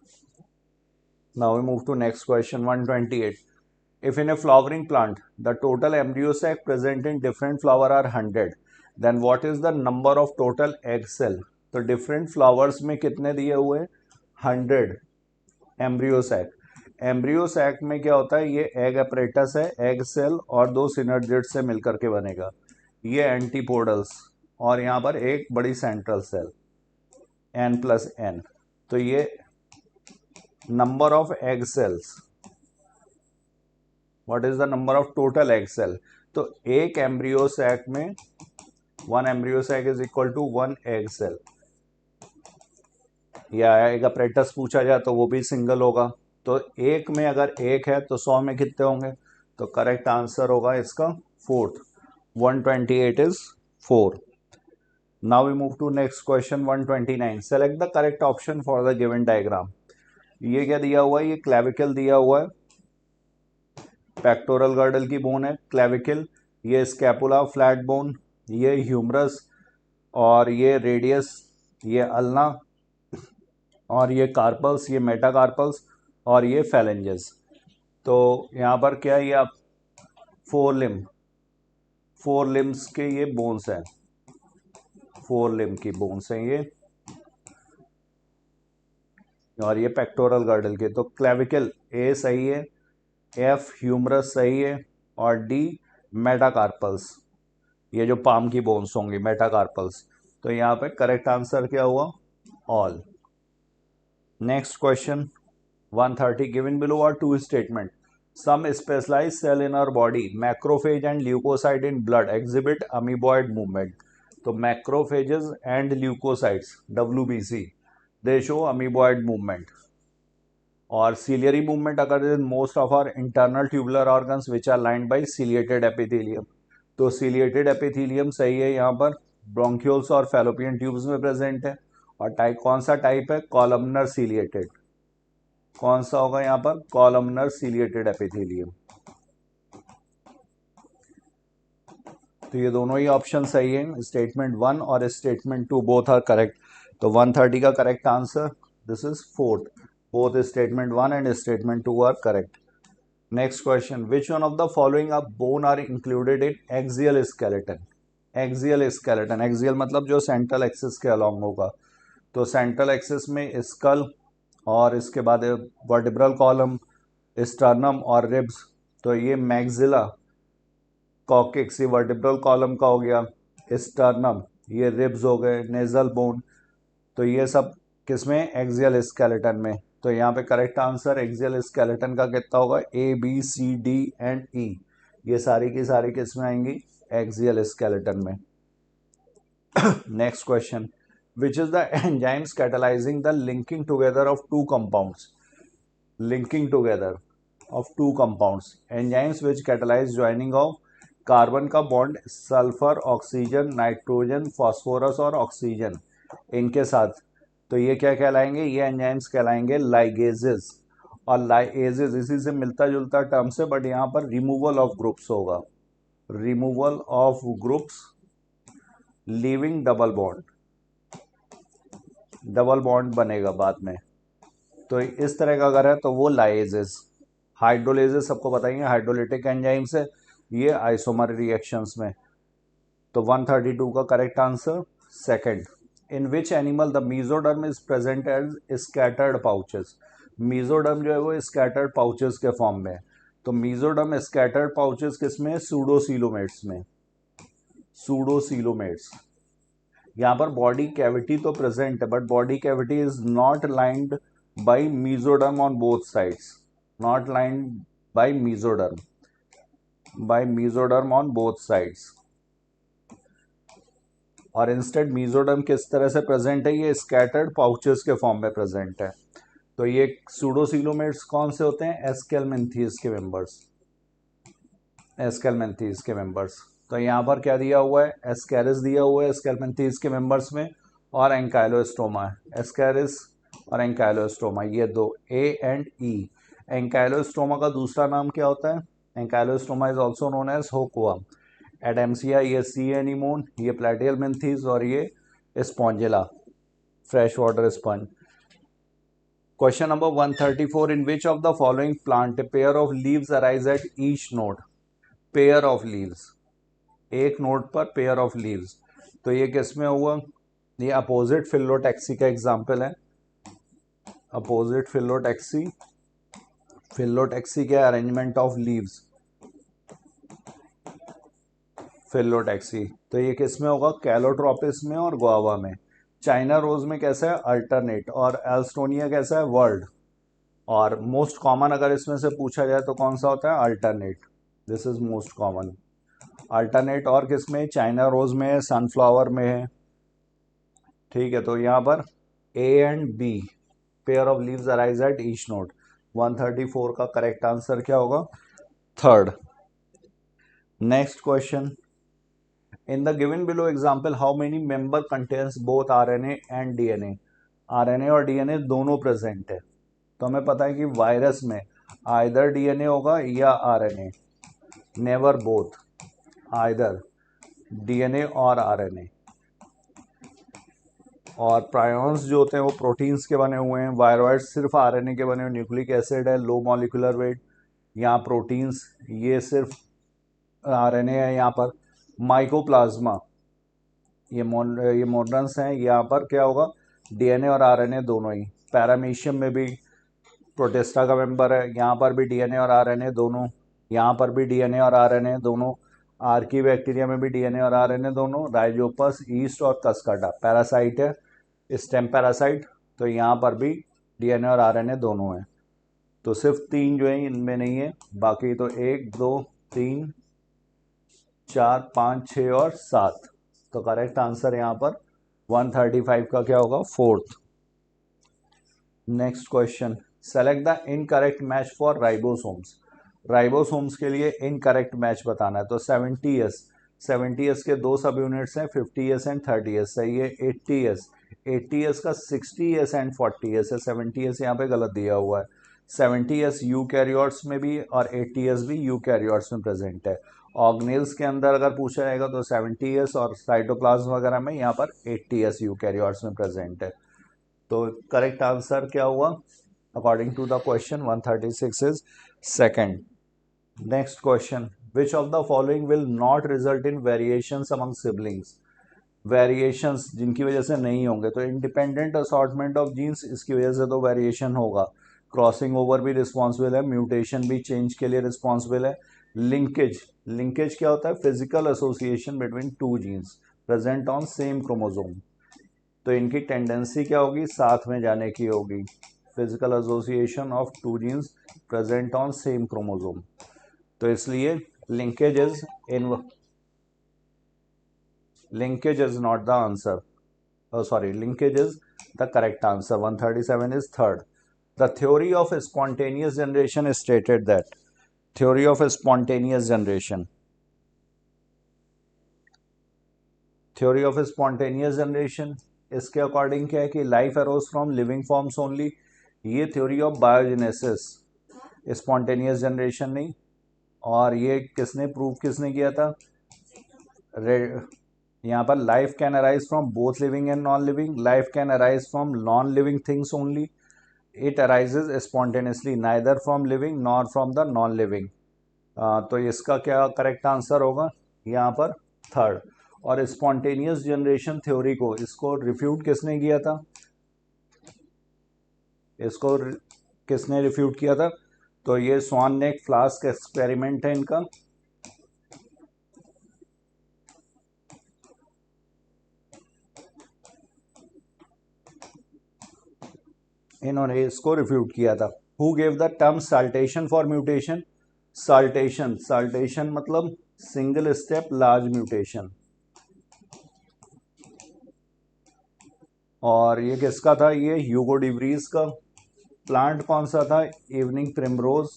Now we move to next question 128. If in a flowering plant the total embryo sac present in different flower are 100, then what is the number of total egg cell? तो different flowers में कितने दिए हुए? 100 embryo sac. Embryo sac में क्या होता है? ये एग अपरेटस है, एग सेल और 2 सिनर्जिड से मिलकर के बनेगा। ये एंटीपोडल्स और यहाँ पर एक बड़ी सेंट्रल सेल n+n। तो ये number of egg cells, what is the number of total egg cell? तो एक एम्ब्रियो सैक में 1 embryo sac is equal to 1 egg cell, या एग अपरेटस पूछा जाए तो वो भी सिंगल होगा। तो एक में अगर एक है तो 100 में कितने होंगे? तो करेक्ट आंसर होगा इसका 4th, 128 is 4। Now we move to next question 129। Select the correct option for the given diagram. ये क्या दिया हुआ है? ये क्लेविकल दिया हुआ है, पेक्टोरल गर्डल की बोन है क्लेविकल, ये स्कैपुला फ्लैट बोन, ये ह्यूमरस और ये रेडियस, ये अल्ना और ये कार्पल्स, ये मेटाकार्पल्स और ये फेलेंजेस। तो यहाँ पर क्या है? ये आप 4 लिम्स के ये बोन्स हैं, 4 लिम्ब की बोन्स हैं ये, और ये पेक्टोरल गर्डल के। तो क्लेविकल ए सही है, एफ ह्यूमरस सही है और डी मेटाकार्पल्स, ये जो पाम की बोन्स होंगी मेटाकार्पल्स। तो यहाँ पे करेक्ट आंसर क्या हुआ? All. Next question 130। Given below are 2 statement. Some specialised cell in our body, macrophage and leucocyte in blood exhibit amoeboid movement. तो macrophages and leucocytes WBC, they show amoeboid movement. और ciliary movement occurs in most of our internal tubular organs which are lined by ciliated epithelium। तो ciliated epithelium सही है यहाँ पर, bronchioles और fallopian tubes में present है। और टाइप कौन सा टाइप है? Columnar ciliated। कौन सा होगा यहाँ पर? Columnar ciliated epithelium। तो ये दोनों ही ऑप्शन सही है, स्टेटमेंट 1 और स्टेटमेंट 2 बोथ आर करेक्ट। तो 130 का correct answer, this is 4th, both statement 1 and statement 2 are correct। Next question, which one of the following of bone are included in axial skeleton? axial skeleton, axial मतलब जो central axis के along होगा। तो central axis में school और इसके बाद vertebral column, sternum और रिब्स। तो ये मैक्सिला कॉकिक्स, ये वर्टिब्रल कॉलम का हो गया, स्टर्नम, ये रिब्स हो गए, नेजल बोन। तो ये सब किसमें? एक्सियल स्केलेटन में। तो यहाँ पे करेक्ट आंसर एक्सियल स्केलेटन का कितना होगा? A, B, C, D and E, ये सारी की सारी किसमें आएंगी? एक्सियल स्केलेटन में। Next question, which is the enzymes catalysing the linking together of 2 compounds? Linking together of 2 compounds, enzymes which catalyse joining of carbon का bond sulphur, oxygen, nitrogen, phosphorus और oxygen इनके साथ। तो ये क्या कहलाएंगे? ये एंजाइम्स कहलाएंगे लाइगेजेस। और लाइगेजेस इसी से मिलता जुलता टर्म्स है, बट यहाँ पर रिमूवल ऑफ ग्रुप्स होगा, removal of groups leaving double bond, double bond बनेगा बाद में। तो इस तरह का अगर है तो वो लाइगेजेस। हाइड्रोलेजेस सबको बताएंगे, हाइड्रोलिटिक एंजाइम्स है ये आइसोमर रिएक्शंस में। तो 132 का correct answer second. In which animal the mesoderm is present as scattered pouches? Mesoderm जो है वो स्कैटर्ड पाउचेस के फॉर्म में है। तो मीजोडर्म स्कैटर्ड पाउचेस किसमें? सूडोसीलोमेट्स में, सूडोसीलोमेट्स। यहाँ पर बॉडी कैविटी तो प्रेजेंट है, but body cavity is not lined by mesoderm on both sides, not lined by mesoderm on both sides. और इंस्टेड मीजोडर्म किस तरह से प्रेजेंट है? ये स्कैटर्ड पाउचेस के फॉर्म में प्रेजेंट है। तो ये सूडोसीलोमेट्स कौन से होते हैं? एस्केलमेंथीज के मेंबर्स, एस्केलमेंथीज के मेंबर्स। तो यहाँ पर क्या दिया हुआ है? एस्केरिस दिया हुआ है एस्केलमेंथीज के मेंबर्स में, और एंकाइलोस्टोमा, एस्केरिस और एंकाइलोस्टोमा, ये दो A एंड E। एंकाइलोस्टोमा का दूसरा नाम क्या होता है? Ancylostoma is also known as hookworm. Adamsia ये सी एनीमोन, ये प्लेटियल मिंथीज और ये spongilla fresh water sponge. Question number 134, in which of the following plant pair of leaves arise at each node. Pair of leaves, एक node पर pair of leaves, तो ये किस में हुआ? ये अपोजिट फिलोटैक्सी का एग्जाम्पल है। अपोजिट फिलोटैक्सी, फिलोटैक्सी क्या अरेंजमेंट ऑफ लीव्स, फिलोटैक्सी, तो ये किस में होगा? कैलोट्रोपिस में और गुआवा में। चाइना रोज में कैसा है? अल्टरनेट, और एल्स्टोनिया कैसा है? वर्ल्ड। और मोस्ट कॉमन अगर इसमें से पूछा जाए तो कौन सा होता है? Alternate, this is most common. Alternate और किस में? चाइना रोज में है, सनफ्लावर में है। ठीक है, तो यहाँ पर A and B pair of leaves arise at each node. 134 का करेक्ट आंसर क्या होगा? Third. Next question, in the given below example how many member contains both RNA and DNA। RNA और DNA दोनों प्रेजेंट है, तो हमें पता है कि वायरस में आइदर DNA होगा या RNA, never both, either DNA और RNA। और प्रायोन्स जो होते हैं वो प्रोटीन्स के बने हुए हैं, वायरॉइड्स सिर्फ RNA के बने हुए, न्यूक्लिक एसिड है, लो मॉलिकुलर वेट। यहाँ प्रोटीन्स ये सिर्फ RNA है। यहाँ पर माइकोप्लाज्मा ये मॉडर्न्स हैं, यहाँ पर क्या होगा? DNA और RNA दोनों ही। पैरामीशियम में भी प्रोटेस्टा का मेंबर है, यहाँ पर भी DNA और RNA दोनों, यहाँ पर भी DNA और RNA दोनों। आर्की बैक्टीरिया में भी DNA और RNA दोनों। राइजोपस, ईस्ट और कस्काटा पैरासाइट है, स्टेम पैरासाइट, तो यहाँ पर भी DNA और RNA दोनों हैं। तो सिर्फ 3 जो है इनमें नहीं है, बाकी तो 1 2 3 4 5 6 और 7। तो करेक्ट आंसर यहाँ पर 135 का क्या होगा? Fourth. Next question, select the incorrect match for ribosomes. Ribosomes के लिए इनकरेक्ट मैच बताना है। तो 70S, 70S के दो सब यूनिट्स हैं, 50S एंड 30S, सही है। 80S, 80S का 60S एंड 40S है, 70S यहाँ पे गलत दिया हुआ है। 70S यूकैरियोट्स में भी और 80S भी यूकैरियोट्स में प्रेजेंट है। ऑर्गेनेल्स के अंदर अगर पूछा जाएगा तो 70S, और साइटोप्लाज्म वगैरह में यहाँ पर 80S यूकैरियोट्स में प्रेजेंट है। तो करेक्ट आंसर क्या हुआ according to the question? 136 is second. Next question, which of the following will not result in variations among siblings. Variations जिनकी वजह से नहीं होंगे, तो इंडिपेंडेंट असॉर्टमेंट ऑफ जीन्स, इसकी वजह से तो वेरिएशन होगा। क्रॉसिंग ओवर भी रिस्पॉन्सिबल है, म्यूटेशन भी चेंज के लिए रिस्पॉन्सिबल है। लिंकेज, लिंकेज क्या होता है? Physical association between two genes present on same chromosome, तो इनकी टेंडेंसी क्या होगी? साथ में जाने की होगी। Physical association of two genes present on same chromosome, तो इसलिए linkage is not the answer, sorry, linkage is the correct answer. 137 is third. The theory of spontaneous generation is stated that. Theory of spontaneous generation, theory of spontaneous generation इसके according क्या है कि life arose from living forms only. ये theory of biogenesis, spontaneous generation नहीं। और ये किसने prove किया था? यहाँ पर life can arise from both living and non living, life can arise from non living things only, it arises spontaneously neither from living nor from the non living. तो इसका क्या करेक्ट आंसर होगा यहाँ पर? थर्ड। और spontaneous generation theory को, इसको refute किसने किया था? इसको किसने रिफ्यूट किया था? तो ये स्वान नेक फ्लास्क एक्सपेरिमेंट है इनका। इन्होंने इसको रिफ्यूट किया था। Who gave the term saltation for mutation. Saltation, saltation मतलब सिंगल स्टेप लार्ज म्यूटेशन। और ये किसका था? ये ह्यूगो डिब्रीज का। प्लांट कौन सा था? Evening primrose,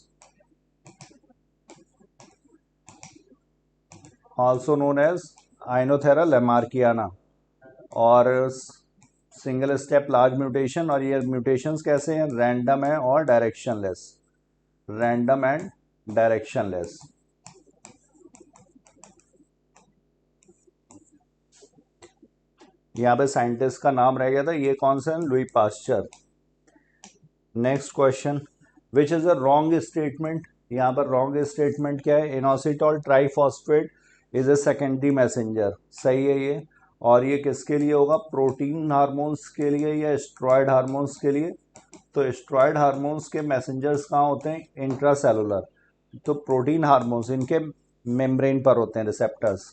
also known as Oenothera lamarckiana. और सिंगल स्टेप लार्ज म्यूटेशन, और ये म्यूटेशंस कैसे हैं? रैंडम है और डायरेक्शनलेस, रैंडम एंड डायरेक्शनलेस। यहाँ पे साइंटिस्ट का नाम रह गया था, ये कौन सा है, Louis Pasteur. Next question, which is a wrong statement. यहाँ पर रॉन्ग स्टेटमेंट क्या है, inositol triphosphate is a secondary messenger, सही है ये। और ये किसके लिए होगा, प्रोटीन हार्मोन्स के लिए या स्टेरॉयड हार्मोन्स के लिए। तो स्टेरॉयड हार्मोन्स के मैसेंजर्स कहाँ होते हैं, इंट्रासेलुलर। तो प्रोटीन हार्मोन्स इनके मेम्ब्रेन पर होते हैं रिसेप्टर्स,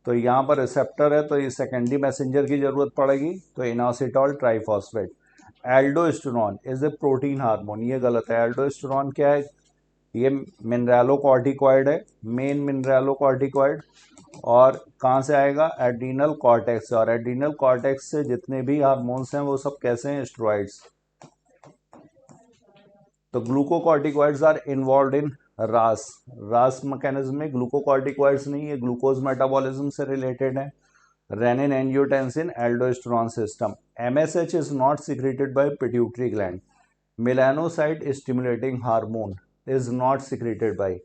तो यहाँ पर रिसेप्टर है तो ये सेकेंडरी मैसेंजर की जरूरत पड़ेगी, तो inositol triphosphate. Aldosterone is a protein hormone, ये गलत है। एल्डोस्टेरॉन क्या है, ये मिनरलोकॉर्टिकॉइड है, मेन मिनरलोकॉर्टिकॉइड। और कहाँ से आएगा, एड्रीनल कॉर्टेक्स से, और एड्रीनल कॉर्टेक्स से जितने भी हार्मोन्स हैं वो सब कैसे हैं, स्टेरॉइड्स। तो ग्लूकोकॉर्टिकॉइड्स आर इन्वॉल्व इन रास। रास मैकेनिज्म में ग्लूकोकॉर्टिकॉइड्स नहीं, ये ग्लूकोज मेटाबॉलिज्म से रिलेटेड है। Renin angiotensin aldosterone system. MSH is not secreted by pituitary gland. Melanocyte stimulating hormone is not secreted by,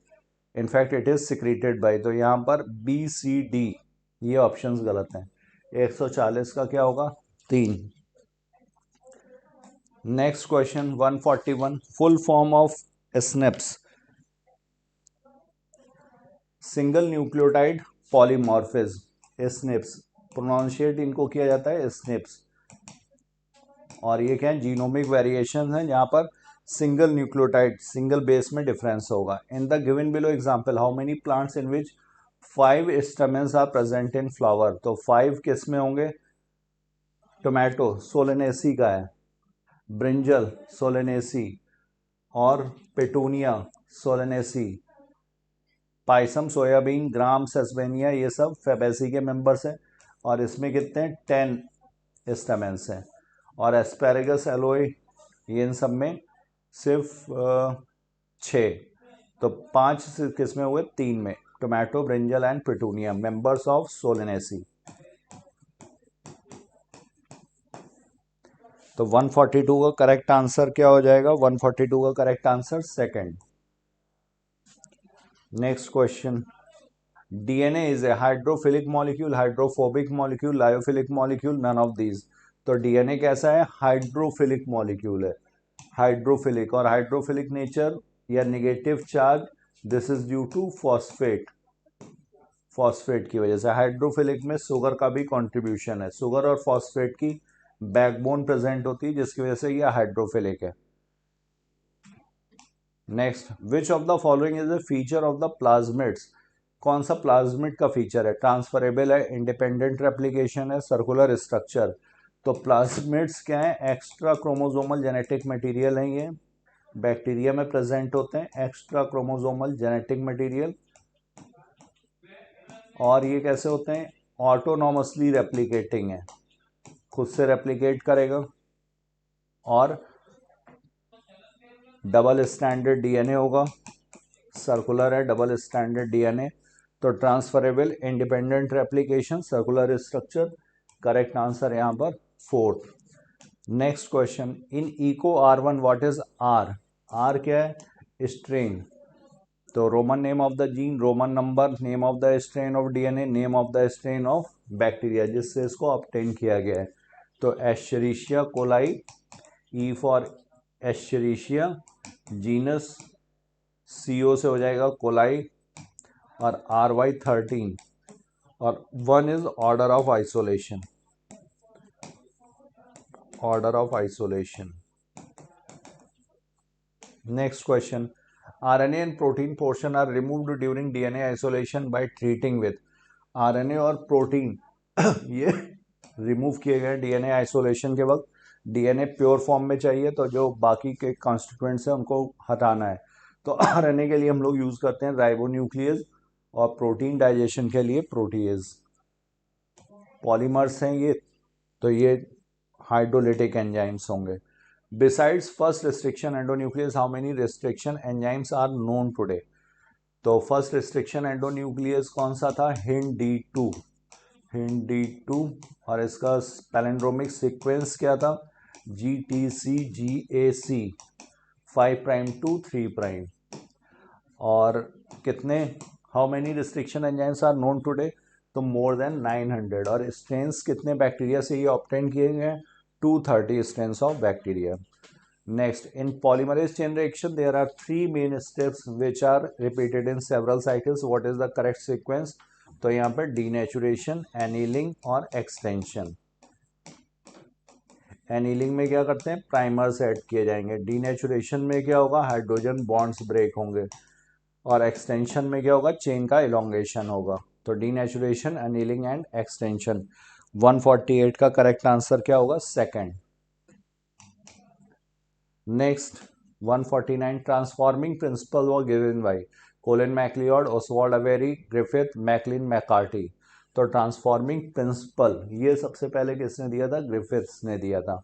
in fact it is secreted by. तो यहाँ पर BCD ये ऑप्शंस गलत हैं। 140 का क्या होगा, 3। Next question 141, full form of SNPs, single nucleotide polymorphism. SNPs pronunciate इनको किया जाता है SNPs, और ये क्या है, जीनोमिक वेरिएशन है जहाँ पर सिंगल न्यूक्लियोटाइड सिंगल बेस में डिफरेंस होगा। In the given below example, how many plants in which 5 stamens are present in flower. तो 5 किस में होंगे, टोमेटो सोलेनेसी का है, ब्रिंजल सोलेनेसी, और petunia Solanaceae, Pisum soybean gram Sesbania ये सब फेबेसी के मेंबर्स हैं, और इसमें कितने हैं, 10 स्टेमेंस हैं। और एस्पेरेगस एलोई ये इन सब में सिर्फ 6। तो 5 किस में हुए, 3 में, tomato brinjal and petunia members of Solanaceae. तो 142 का करेक्ट आंसर क्या हो जाएगा, 142 का correct answer second. Next question, DNA is a hydrophilic molecule, hydrophobic molecule, lyophilic molecule, none of these. तो DNA कैसा है, हाइड्रोफिलिक मॉलिक्यूल है, हाइड्रोफिलिक। और हाइड्रोफिलिक नेचर या negative charge, this is due to phosphate, phosphate की वजह से। Hydrophilic में शुगर का भी कंट्रीब्यूशन है, शुगर और फॉस्फेट की बैकबोन प्रेजेंट होती है जिसकी वजह से यह हाइड्रोफिलिक है। Next, which of the following is a feature of the plasmids. कौन सा प्लाज्मिड का फीचर है, ट्रांसफरेबल है, इंडिपेंडेंट रेप्लिकेशन है, सर्कुलर स्ट्रक्चर। तो प्लाज्मिड्स क्या है, एक्स्ट्रा क्रोमोसोमल जेनेटिक मटेरियल है, ये बैक्टीरिया में प्रेजेंट होते हैं, एक्स्ट्रा क्रोमोसोमल जेनेटिक मटेरियल। और ये कैसे होते हैं, ऑटोनॉमसली रेप्लिकेटिंग है, खुद से रेप्लिकेट करेगा। और डबल स्टैंडर्ड DNA होगा, सर्कुलर है डबल स्टैंडर्ड DNA। तो transferable, independent replication, circular structure, correct answer यहाँ पर 4th। Next question, in Eco R1 what is R। R क्या है, स्ट्रेन। तो Roman name of the gene, Roman number, name of the strain of DNA, name of the strain of bacteria जिससे इसको obtain किया गया है। तो Escherichia coli, E for Escherichia, genus CO से हो जाएगा कोलाई, और RY 13, और 1 is order of isolation, order of isolation. Next question, RNA and protein portion are removed during DNA isolation by treating with. RNA और protein ये remove किए गए DNA isolation के वक्त। DNA प्योर फॉर्म में चाहिए तो जो बाकी के कॉन्स्टिट्यूएंट्स हैं उनको हटाना है, तो RNA के लिए हम लोग यूज करते हैं राइबोन्यूक्लियस, और प्रोटीन डाइजेशन के लिए प्रोटीएज। पॉलीमर्स हैं ये, तो ये हाइड्रोलिटिक एंजाइम्स होंगे। Besides first restriction endonuclease, how many restriction enzymes are known today. तो फर्स्ट रिस्ट्रिक्शन एंडोन्यूक्लियस कौन सा था, HindD2, HindD2। और इसका पैलिंड्रोमिक सीक्वेंस क्या था, GTCGAC, 5' to 3'। और कितने, how many restriction enzymes are known today. तो मोर देन 900, और स्ट्रेन्स कितने बैक्टीरिया से ये ऑब्टेन किए गए हैं? 230 strains of bacteria. Next, in polymerase chain reaction, there are 3 main steps which are repeated in several cycles. What is the correct sequence? तो यहाँ पर denaturation, annealing और extension. Annealing में क्या करते हैं? प्राइमर्स ऐड किए जाएंगे. denaturation में क्या होगा? हाइड्रोजन बॉन्ड्स ब्रेक होंगे. और एक्सटेंशन में क्या होगा? चेन का इलोंगेशन होगा. तो denaturation, annealing एंड एक्सटेंशन. 148 का करेक्ट आंसर क्या होगा? Second. Next, 149 transforming principle were given by Colin MacLeod, Oswald Avery, Griffith, Maclean, McCarthy. तो ट्रांसफॉर्मिंग प्रिंसिपल ये सबसे पहले किसने दिया था? ग्रिफिथ्स ने दिया था.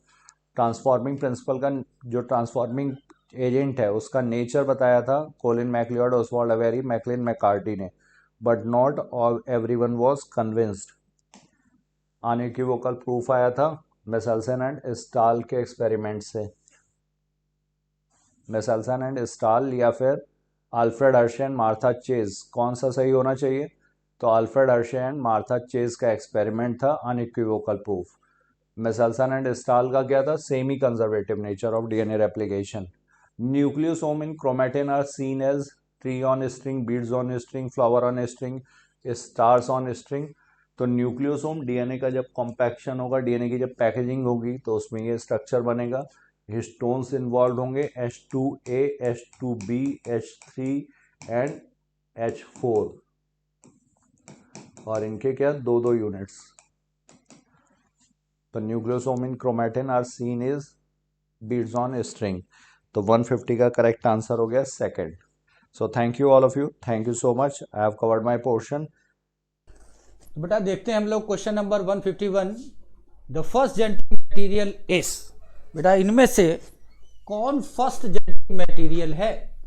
ट्रांसफॉर्मिंग प्रिंसिपल का जो ट्रांसफॉर्मिंग एजेंट है उसका नेचर बताया था Colin MacLeod, Oswald Avery, Maclyn, McCarty ने. But not all everyone was convinced. Unequivocal proof आया था मेसेल्सन एंड स्टाल के एक्सपेरिमेंट से. मेसेल्सन एंड स्टाल या फिर Alfred Hershey and Martha Chase, कौन सा सही होना चाहिए? तो Alfred Hershey and Martha Chase का एक्सपेरिमेंट था unequivocal proof. Meselson and Stahl का क्या था? Semi conservative nature of DNA replication. Nucleosome in chromatin are seen as tree on string, beads on string, flower on string, stars on string. तो nucleosome DNA का जब compaction होगा, DNA की जब packaging होगी तो उसमें ये स्ट्रक्चर बनेगा. हिस्टोन्स इन्वॉल्व होंगे H2A, H2B, H3 and H4 और इनके क्या? दो यूनिट्स. तो nucleosome in chromatin are seen is beads on string. तो 150 का करेक्ट आंसर हो गया second. So thank you all of you. Thank you so much. I have covered my portion. तो बेटा देखते हैं हम लोग question number 151. The first genetic material is, बेटा इनमें से कौन फर्स्ट जेनेटिक मटेरियल है?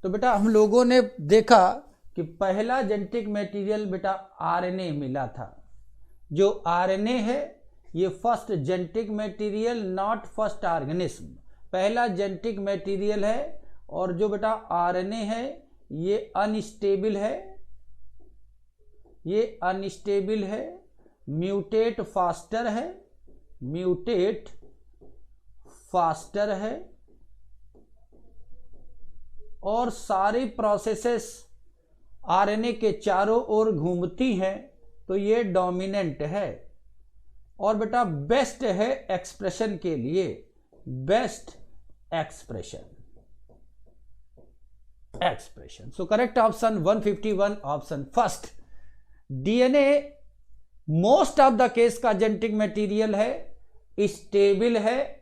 तो बेटा हम लोगों ने देखा कि पहला जेनेटिक मटेरियल बेटा आरएनए मिला था. जो आरएनए है ये first genetic material, not first organism. पहला जेनेटिक मटेरियल है. और जो बेटा आरएनए है ये अनस्टेबल है, ये अनस्टेबल है, म्यूटेट फास्टर है, म्यूटेट फास्टर है, और सारी प्रोसेसेस आरएनए के चारों ओर घूमती हैं. तो ये डोमिनेंट है. और बेटा बेस्ट है एक्सप्रेशन के लिए, best expression. So correct option 151, option first. DNA most of the case का जेनेटिक मटेरियल है, स्टेबल है,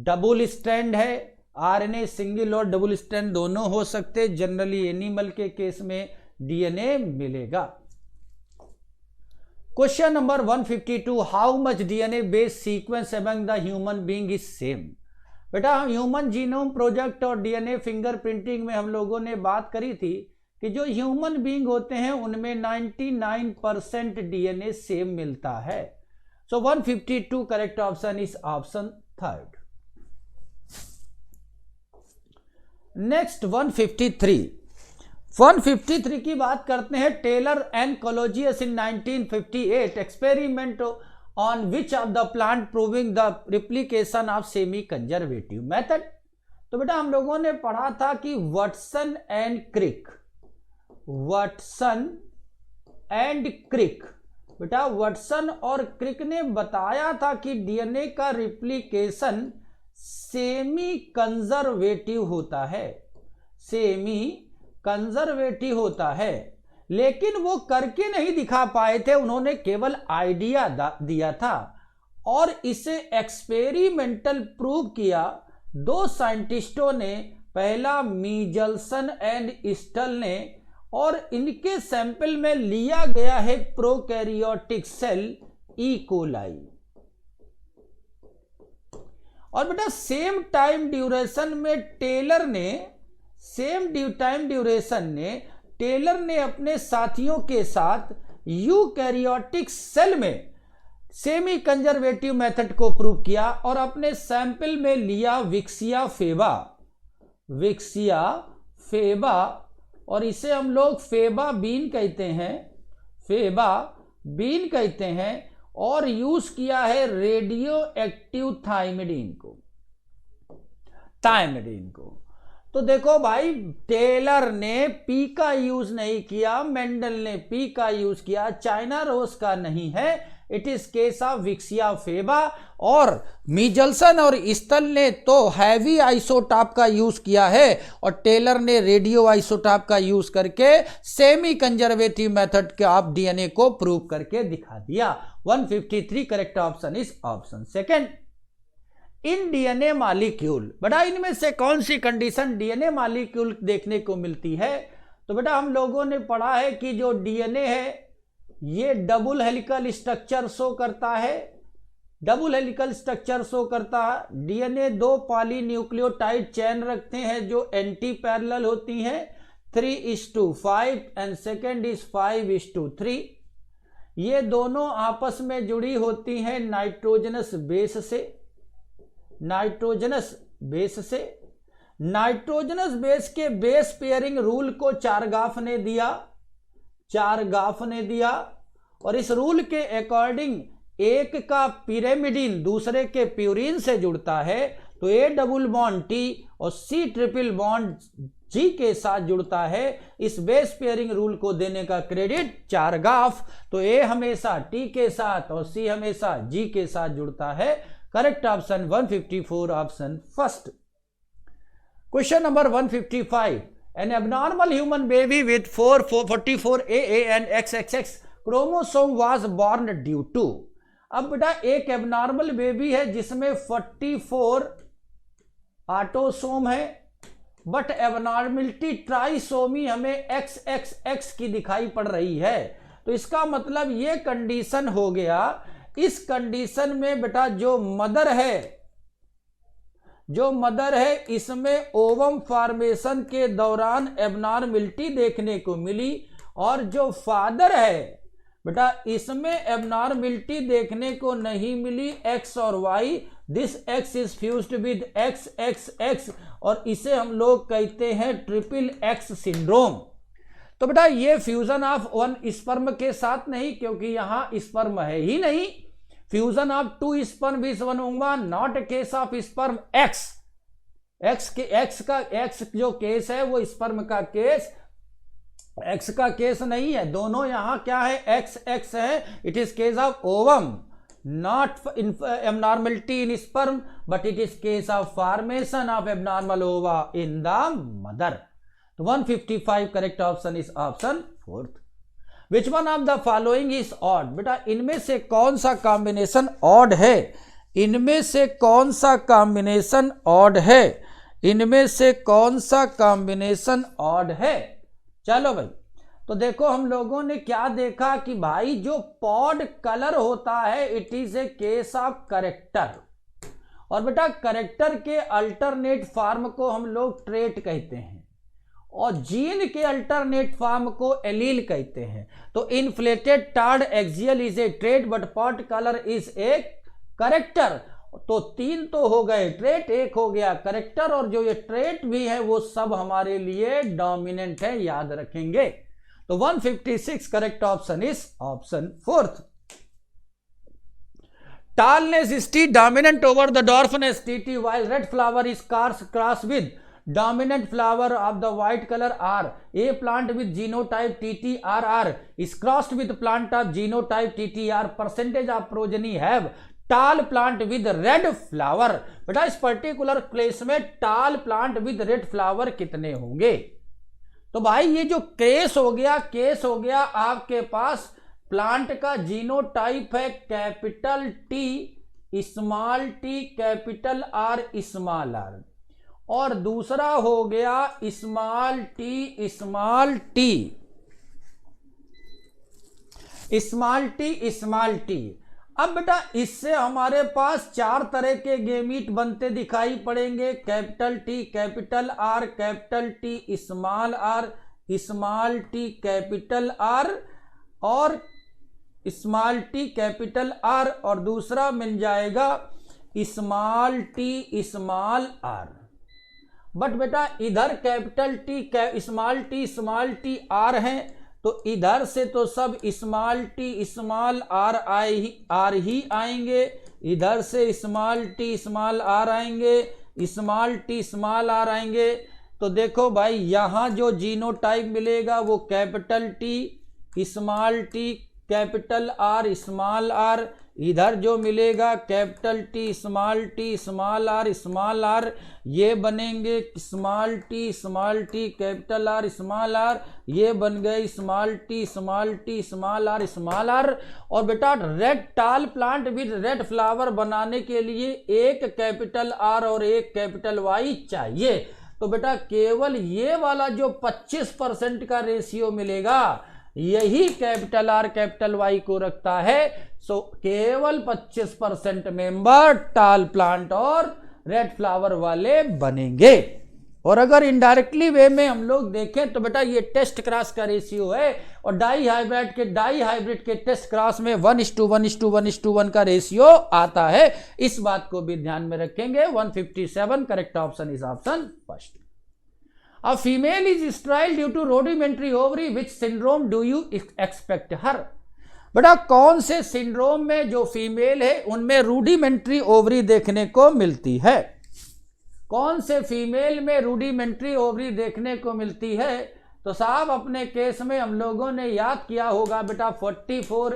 डबल स्ट्रैंड है. आरएनए सिंगल और डबल स्ट्रैंड दोनों हो सकते. जनरली एनिमल के केस में डीएनए मिलेगा. Question number 152. How much DNA based sequence among the human being is same? बेटा ह्यूमन जीनोम प्रोजेक्ट और डीएनए फिंगरप्रिंटिंग में हम लोगों ने बात करी थी कि जो ह्यूमन बीइंग होते हैं उनमें 99% डीएनए सेम मिलता है. So 152 correct option is option third. Next 153 की बात करते हैं. Taylor and colleagues in 1958 experiment on which of the plant proving the replication of semi conservative method. तो बेटा हम लोगों ने पढ़ा था कि Watson and Crick, Watson and Crick, बेटा वाटसन और क्रिक ने बताया था कि डीएनए का रिप्लिकेशन सेमी कंजर्वेटिव होता है, सेमी कंजर्वेटिव होता है. लेकिन वो करके नहीं दिखा पाए थे, उन्होंने केवल आइडिया दिया था और इसे एक्सपेरिमेंटल प्रूव किया. दो साइंटिस्टों ने, पहला मीजल्सन एंड स्टल ने, और इनके सैंपल में लिया गया है प्रोकैरियोटिक सेल ई कोलाई. और बेटा सेम टाइम ड्यूरेशन में टेलर ने अपने साथियों के साथ यूकैरियोटिक सेल में सेमी कंजर्वेटिव मेथड को प्रूव किया और अपने सैंपल में लिया विक्सिया फेबा, और इसे हम लोग फेबा बीन कहते हैं, फेबा बीन कहते हैं और यूज किया है रेडियो एक्टिव थाइमिडीन को। तो देखो भाई, टेलर ने पी का यूज नहीं किया, मेंडल ने पी का यूज किया, चाइना रोज का नहीं है, it is case of Vicia faba. और मीजल्सन और स्तल ने तो हैवी आइसोटॉप का यूज किया है और टेलर ने रेडियो आइसोटॉप का यूज करके सेमी कंजर्वेटिव मेथड के आप डीएनए को प्रूव करके दिखा दिया। 153 correct option is option second. In DNA molecule, बेटा इनमें से कौन सी कंडीशन डीएनए मॉलिक्यूल देखने को मिलती है? तो बेटा हम लोगों ने पढ़ा है कि जो डीएनए है ये डबल हेलिकल स्ट्रक्चर शो करता है, डबल हेलिकल स्ट्रक्चर शो करता है। डीएनए 2 पॉलीन्यूक्लियोटाइड चेन रखते हैं जो एंटी पैरेलल होती हैं, 3:5 एंड सेकेंड इज 5:3। ये दोनों आपस में जुड़ी होती हैं नाइट्रोजनस बेस से। नाइट्रोजनस बेस के बेस पेयरिंग रूल को चारगाफ ने दिया और इस रूल के अकॉर्डिंग एक का पिरिमिडीन दूसरे के प्यूरिन से जुड़ता है तो ए डबल बॉन्ड टी और सी ट्रिपल बॉन्ड जी के साथ जुड़ता है। इस बेस पेयरिंग रूल को देने का क्रेडिट चारगाफ। तो ए हमेशा टी के साथ और सी हमेशा जी के साथ जुड़ता है। Correct option 154 option first. Question number 155, an abnormal human baby with 44AA and XXX chromosome was born due to। अब बेटा एक एबनॉर्मल बेबी है जिसमें 44 ऑटोसोम है, बट एबनॉर्मलिटी ट्राइसोमी हमें XXX की दिखाई पड़ रही है। तो इसका मतलब ये कंडीशन हो गया। इस कंडीशन में बेटा जो मदर है इसमें ओवम फॉर्मेशन के दौरान एबनॉर्मलिटी देखने को मिली और जो फादर है बेटा इसमें एबनॉर्मलिटी देखने को नहीं मिली। एक्स और Y, this X is fused with XXX और इसे हम लोग कहते हैं ट्रिपल एक्स सिंड्रोम। तो बेटा ये फ्यूजन ऑफ 1 स्पर्म के साथ नहीं, क्योंकि यहां स्पर्म है ही नहीं। फ्यूजन ऑफ 2 स्पर्म भी बनूंगा, not a case of sperm x जो केस है वो स्पर्म का केस एक्स का केस नहीं है। दोनों यहां क्या है, XX है। It is case of ovum, not abnormality in sperm but it is case of formation of abnormal ओवा इन द मदर। तो 155 correct option is option fourth. Which one of the following is odd? बेटा इनमें से कौन सा combination odd है? इनमें से कौन सा कॉम्बिनेशन ऑड है? इनमें से कौन सा कॉम्बिनेशन ऑड है? चलो भाई, तो देखो हम लोगों ने क्या देखा कि भाई जो पॉड कलर होता है it is a case of character, और बेटा करेक्टर के अल्टरनेट फॉर्म को हम लोग ट्रेट कहते हैं और जीन के अल्टरनेट फॉर्म को एलील कहते हैं। तो inflated tarred axial is a trait but pod colour is a character. तो 3 तो हो गए ट्रेट, 1 हो गया करेक्टर, और जो ये ट्रेट भी है वो सब हमारे लिए डोमिनेंट है, याद रखेंगे। तो 156 correct option is option fourth. Tallness is T dominant over the dwarfness TT, while red flower is cross with dominant flower of the white color R. A plant with genotype TTRR is crossed with plant of genotype TTR. Percentage of progeny have tall plant with red flower. बेटा इस particular case में tall plant with red flower कितने होंगे? तो भाई ये जो case हो गया आपके पास प्लांट का जीनोटाइप है capital T small T capital R small R, और दूसरा हो गया स्मॉल टी स्मॉल टी। अब बेटा इससे हमारे पास 4 तरह के गेमीट बनते दिखाई पड़ेंगे, capital T capital R, capital T small T capital R और स्मॉल टी कैपिटल आर, और दूसरा मिल जाएगा small T small R. But बेटा इधर capital T small T R है, तो इधर से तो सब स्मॉल टी स्मॉल आर ही आएंगे, इधर से स्मॉल टी स्मॉल आर आएंगे, स्मॉल टी स्मॉल आर आएंगे। तो देखो भाई यहाँ जो जीनोटाइप मिलेगा वो capital T small T capital R small R, इधर जो मिलेगा कैपिटल टी स्मॉल आर, ये बनेंगे small T capital R small R, ये बन गए स्मॉल टी स्मॉल आर। और बेटा रेड टाल प्लांट विद रेड फ्लावर बनाने के लिए एक कैपिटल आर और एक कैपिटल वाई चाहिए। तो बेटा केवल ये वाला जो 25% का रेशियो मिलेगा यही कैपिटल आर कैपिटल वाई को रखता है। सो केवल 25% मेंबर टाल प्लांट और रेड फ्लावर वाले बनेंगे। और अगर इनडायरेक्टली वे में हम लोग देखें तो बेटा ये टेस्ट क्रॉस का रेशियो है, और डाई हाइब्रिड के टेस्ट क्रॉस में 1:1:1:1 का रेशियो आता है। इस बात को भी ध्यान में रखेंगे। 157 correct option is option first. A female is sterile due to rudimentary ovary. Which syndrome do you expect her? बेटा कौन से सिंड्रोम में जो फीमेल है उनमें रूडिमेंट्री ओवरी देखने को मिलती है? कौन से फीमेल में रूडिमेंट्री ओवरी देखने को मिलती है? तो साहब अपने केस में हम लोगों ने याद किया होगा बेटा 44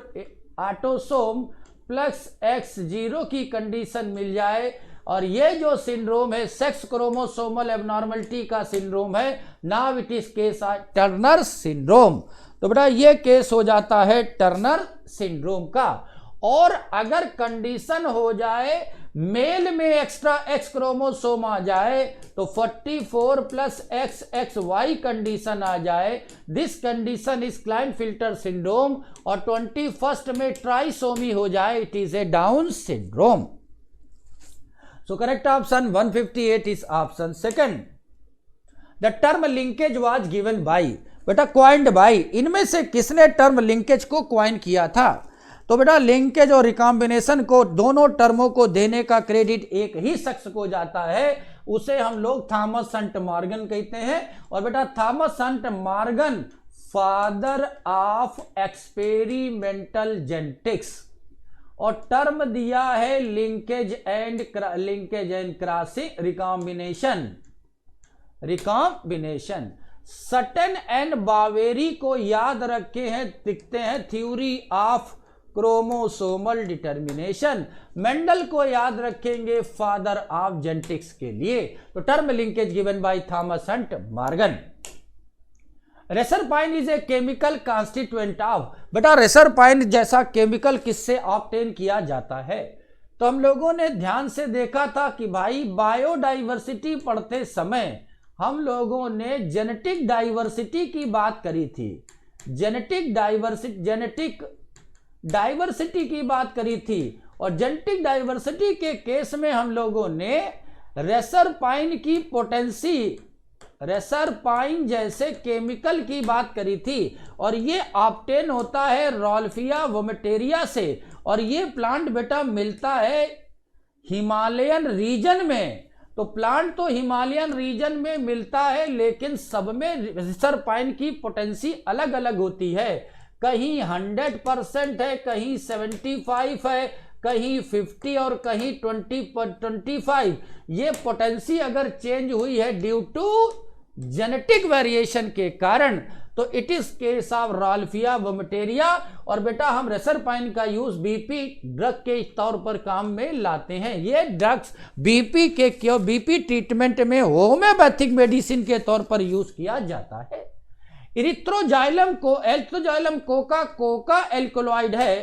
ऑटोसोम प्लस X0 की कंडीशन मिल जाए, और ये जो सिंड्रोम है सेक्स क्रोमोसोमल एबनॉर्मलिटी का सिंड्रोम है। Now it is case Turner syndrome. तो बेटा ये केस हो जाता है टर्नर सिंड्रोम का। और अगर कंडीशन हो जाए मेल में एक्स्ट्रा एक्स क्रोमोसोम आ जाए तो 44 प्लस XXY कंडीशन आ जाए, दिस कंडीशन इज क्लाइनफिल्टर सिंड्रोम। और 21st में ट्राइसोमी हो जाए, it is a down syndrome. So correct option 158 is option second. The term linkage was given by, बेटा coined by, इनमें से किसने टर्म लिंकेज को क्वाइन किया था? तो बेटा लिंकेज और रिकॉम्बिनेशन को दोनों टर्मों को देने का क्रेडिट एक ही शख्स को जाता है, उसे हम लोग थॉमस हंट मॉर्गन कहते हैं। और बेटा Thomas Hunt Morgan father of experimental genetics, और टर्म दिया है linkage and crossing recombination. Sutton and Boveri को याद रखे हैं, दिखते हैं theory of chromosomal determination. Mendel को याद रखेंगे फादर ऑफ जेनेटिक्स के लिए। तो term linkage given by Thomas Hunt Morgan. Reserpine is a chemical constituent of, बेटा रेसरपाइन जैसा केमिकल किससे ऑब्टेन किया जाता है? तो हम लोगों ने ध्यान से देखा था कि भाई बायोडाइवर्सिटी पढ़ते समय हम लोगों ने जेनेटिक डाइवर्सिटी की बात करी थी, जेनेटिक डाइवर्सिटी की बात करी थी। और जेनेटिक डाइवर्सिटी के केस में हम लोगों ने रेसरपाइन की पोटेंसी, रेसरपाइन जैसे केमिकल की बात करी थी, और ये ऑब्टेन होता है रॉल्फिया वोमेटेरिया से। और ये प्लांट बेटा मिलता है हिमालयन रीजन में। तो प्लांट तो हिमालयन रीजन में मिलता है, लेकिन सब में रेसरपाइन की पोटेंसी अलग अलग होती है। कहीं 100% है, कहीं 75 है, कहीं 50 और कहीं 25। ये पोटेंसी अगर चेंज हुई है ड्यू टू जेनेटिक वेरिएशन के कारण, तो it is case of Rauwolfia वोमेटेरिया। और बेटा हम रेसरपाइन का यूज बीपी ड्रग के तौर पर काम में लाते हैं। ये ड्रग्स बीपी ट्रीटमेंट में होम्योपैथिक मेडिसिन के तौर पर यूज किया जाता है। इरिथ्रोजाइलम कोका एल्कोलॉइड है।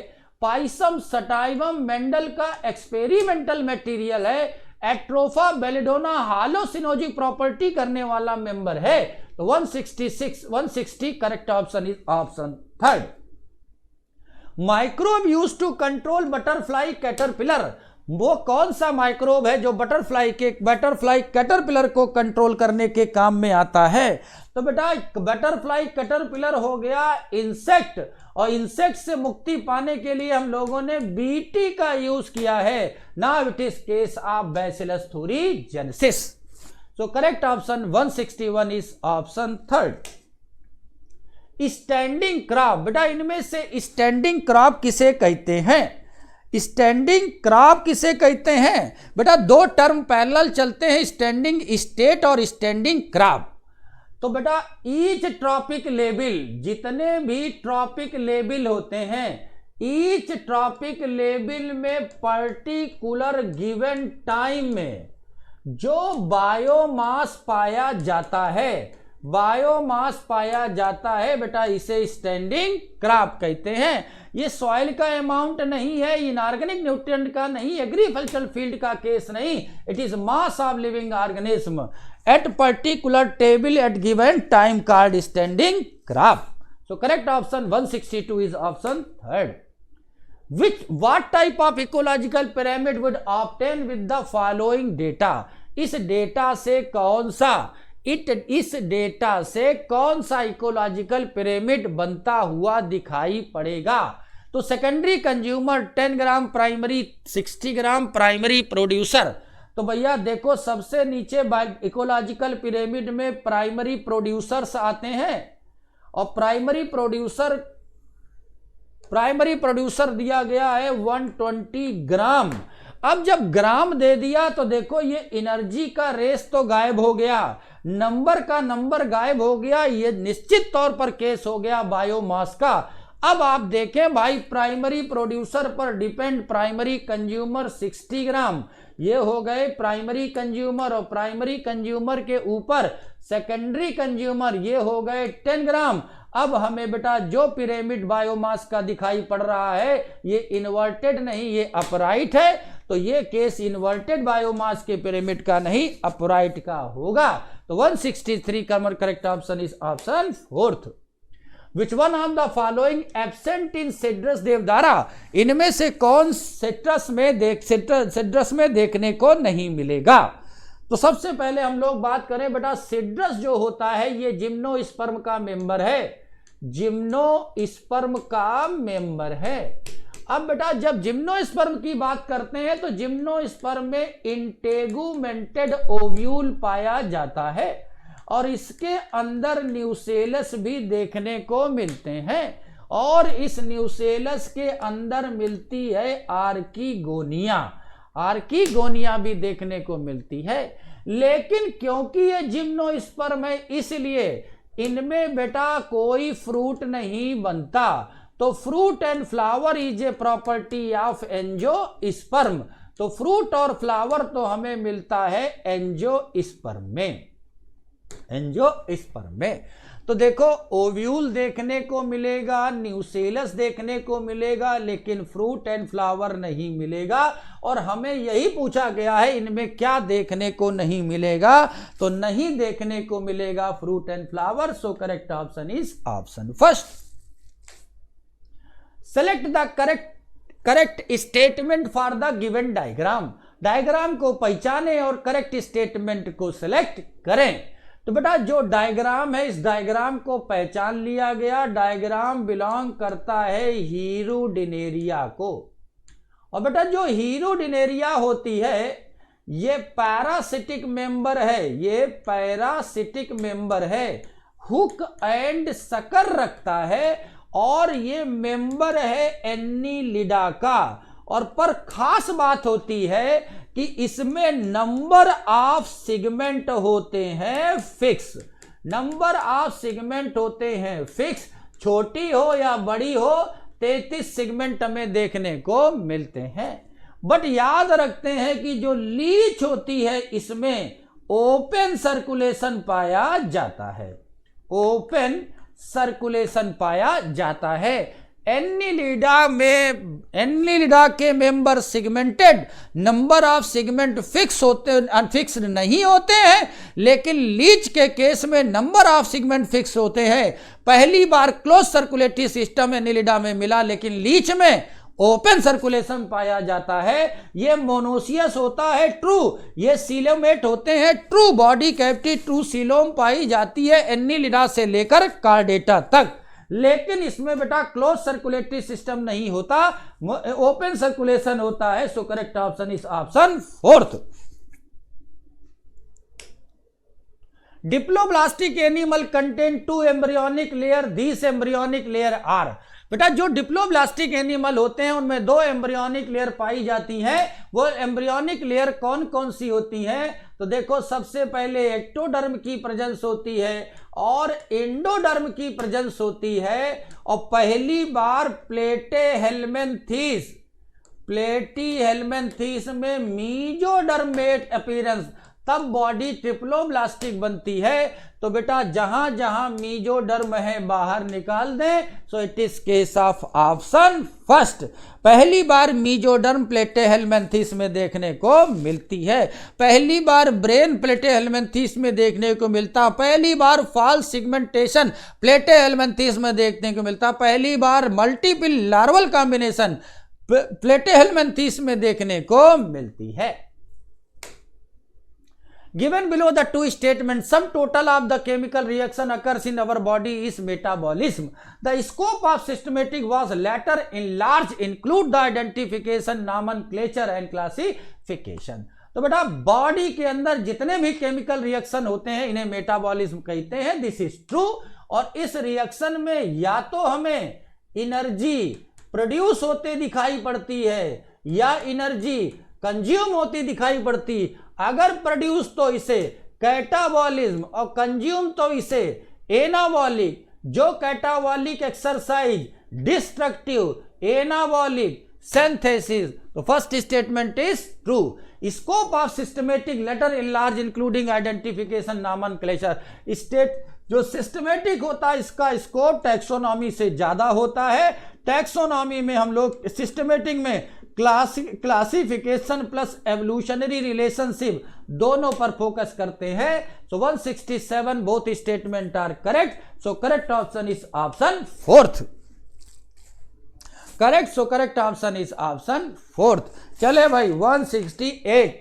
पाइसम सटाइवम मेंडल का एक्सपेरिमेंटल मटेरियल है। एट्रोफा बेलिडोना हालोसिनोजिक प्रॉपर्टी करने वाला मेंबर है। तो 160 correct option is option third. Microbe use to control butterfly caterpillar, वो कौन सा माइक्रोब है जो बटरफ्लाई कैटरपिलर को कंट्रोल करने के काम में आता है? तो बेटा बटरफ्लाई कैटरपिलर हो गया इंसेक्ट, और इंसेक्ट से मुक्ति पाने के लिए हम लोगों ने बीटी का यूज किया है। Now it is case of bacillus thuringiensis। So correct option 161 is option third. Standing crop, बेटा इनमें से स्टैंडिंग क्रॉप किसे कहते हैं? स्टैंडिंग क्रॉप किसे कहते हैं? बेटा दो टर्म पैरेलल चलते हैं, स्टैंडिंग स्टेट और स्टैंडिंग क्रॉप। तो बेटा ईच ट्रॉपिक लेवल, जितने भी ट्रॉपिक लेवल होते हैं, ईच ट्रॉपिक लेवल में पर्टिकुलर गिवन टाइम में जो बायोमास पाया जाता है, बायोमास पाया जाता है, बेटा इसे स्टैंडिंग क्रॉप कहते हैं। ये सॉइल का अमाउंट नहीं है, इनऑर्गेनिक न्यूट्रिएंट का नहीं, एग्रीकल्चरल फील्ड का केस नहीं, it is mass of living organism at particular table at given time called standing crop. So correct option 162 is option third. What type of ecological pyramid would obtain with the following data? इस data से कौन सा ecological pyramid बनता हुआ दिखाई पड़ेगा? तो secondary consumer 10 ग्राम, primary 60 ग्राम, primary producer. तो भैया देखो सबसे नीचे इकोलॉजिकल पिरामिड में प्राइमरी प्रोड्यूसर्स आते हैं और प्राइमरी प्रोड्यूसर दिया गया है 120 ग्राम। अब जब ग्राम दे दिया तो देखो ये एनर्जी का रेस तो गायब हो गया, नंबर गायब हो गया, ये निश्चित तौर पर केस हो गया बायोमास का। अब आप देखें भाई प्राइमरी प्रोड्यूसर पर डिपेंड प्राइमरी कंज्यूमर 60 ग्राम, ये हो गए प्राइमरी कंज्यूमर, और प्राइमरी कंज्यूमर के ऊपर सेकेंडरी कंज्यूमर, ये हो गए 10 ग्राम। अब हमें बेटा जो पिरामिड बायोमास का दिखाई पड़ रहा है ये इन्वर्टेड नहीं, ये अपराइट है, तो ये केस इन्वर्टेड बायोमास के पिरामिड का नहीं, अपराइट का होगा। तो 163 का correct option is option fourth. Which one of the following absent in citrus deodara? इनमें से कौन सिट्रस में देखने को नहीं मिलेगा? तो सबसे पहले हम लोग बात करें बेटा, सिट्रस जो होता है ये जिम्नोस्पर्म का मेंबर है, जिम्नोस्पर्म का मेंबर है। अब बेटा जब जिम्नोस्पर्म की बात करते हैं तो जिम्नोस्पर्म में इंटेगुमेंटेड ओव्यूल पाया जाता है और इसके अंदर न्यूसेलस भी देखने को मिलते हैं, और इस न्यूसेलस के अंदर मिलती है आर्कीगोनिया भी देखने को मिलती है। लेकिन क्योंकि ये जिम्नोस्पर्म है इसलिए इनमें बेटा कोई फ्रूट नहीं बनता। तो fruit and flower is a property of angiosperm. तो फ्रूट और फ्लावर तो हमें मिलता है एंजियोस्पर्म में। तो देखो ओव्यूल देखने को मिलेगा, न्यूसेलस देखने को मिलेगा, लेकिन फ्रूट एंड फ्लावर नहीं मिलेगा। और हमें यही पूछा गया है इनमें क्या देखने को नहीं मिलेगा, तो नहीं देखने को मिलेगा fruit and flower. So correct option is option first. Select the correct statement for the given diagram को पहचाने और करेक्ट स्टेटमेंट को सिलेक्ट करें। तो बेटा जो डायग्राम है इस डायग्राम को पहचान लिया गया, डायग्राम बिलोंग करता है हीरोडिनेरिया को। और बेटा जो हीरोडिनेरिया होती है ये पैरासिटिक मेंबर है, हुक एंड सकर रखता है, और ये मेंबर है एनिलिडा का। और पर खास बात होती है कि इसमें नंबर ऑफ सेगमेंट होते हैं फिक्स, छोटी हो या बड़ी हो 33 सेगमेंट हमें देखने को मिलते हैं। बट याद रखते हैं कि जो लीच होती है इसमें ओपन सर्कुलेशन पाया जाता है। एनिलिडा के member segmented, number of segment fix नहीं होते हैं, लेकिन लीच के केस में नंबर ऑफ सेगमेंट फिक्स होते हैं। पहली बार क्लोज सर्कुलेटरी सिस्टम एनिलिडा में मिला, लेकिन लीच में ओपन सर्कुलेशन पाया जाता है। ये मोनोसियस होता है ट्रू, ये सीलोमेट होते हैं true, body cavity true coelom पाई जाती है एनिलिडा से लेकर कार्डेटा तक। लेकिन इसमें बेटा क्लोज सर्कुलेटरी सिस्टम नहीं होता, ओपन सर्कुलेशन होता है। So correct option is option fourth. Diploblastic animal contain 2 embryonic layer, this embryonic layer are. बेटा जो डिप्लोब्लास्टिक एनिमल होते हैं उनमें 2 एम्ब्रियोनिक लेयर पाई जाती हैं। वो एम्ब्रियोनिक लेयर कौन कौन सी होती हैं? तो देखो, सबसे पहले एक्टोडर्म की प्रेजेंस होती है और एंडोडर्म की प्रेजेंस होती है, और पहली बार प्लेटीहेल्मिन्थेस में मीजोडर्मेट अपीयरेंस, तब बॉडी ट्रिप्लोब्लास्टिक बनती है। तो बेटा जहां जहां मीजोडर्म है बाहर निकाल दें। So it is case of option first. पहली बार मीजोडर्म प्लेटीहेल्मिन्थेस में देखने को मिलती है, पहली बार ब्रेन प्लेटीहेल्मिन्थेस में देखने को मिलता, पहली बार फॉल्स सिगमेंटेशन प्लेटीहेल्मिन्थेस में देखने को मिलता, पहली बार मल्टीपल लार्वल कॉम्बिनेशन प्लेटीहेल्मिन्थेस में देखने को मिलती है। Given below the two statements, sum total of the chemical reaction occurs in our body is metabolism. The scope of systematic was later enlarged, include the identification, nomenclature and classification. तो बेटा body के अंदर जितने भी chemical reaction होते हैं इन्हें metabolism कहते हैं। This is true. और इस रिएक्शन में या तो हमें एनर्जी प्रोड्यूस होते दिखाई पड़ती है या एनर्जी कंज्यूम होती दिखाई पड़ती। अगर प्रोड्यूस तो इसे कैटाबॉलिज्म और कंज्यूम तो इसे एनाबॉलिक। जो catabolic exercise destructive, anabolic synthesis. तो first statement is true. Scope of systematic later enlarge including identification, nomenclature. State जो सिस्टमेटिक होता है इसका स्कोप टैक्सोनॉमी से ज्यादा होता है। टैक्सोनॉमी में हम लोग सिस्टमेटिक में क्लासिफिकेशन प्लस एवोल्यूशनरी रिलेशनशिप दोनों पर फोकस करते हैं। So 167 both statement are correct. So correct option is option fourth. Correct. So correct option is option fourth. चले भाई 168।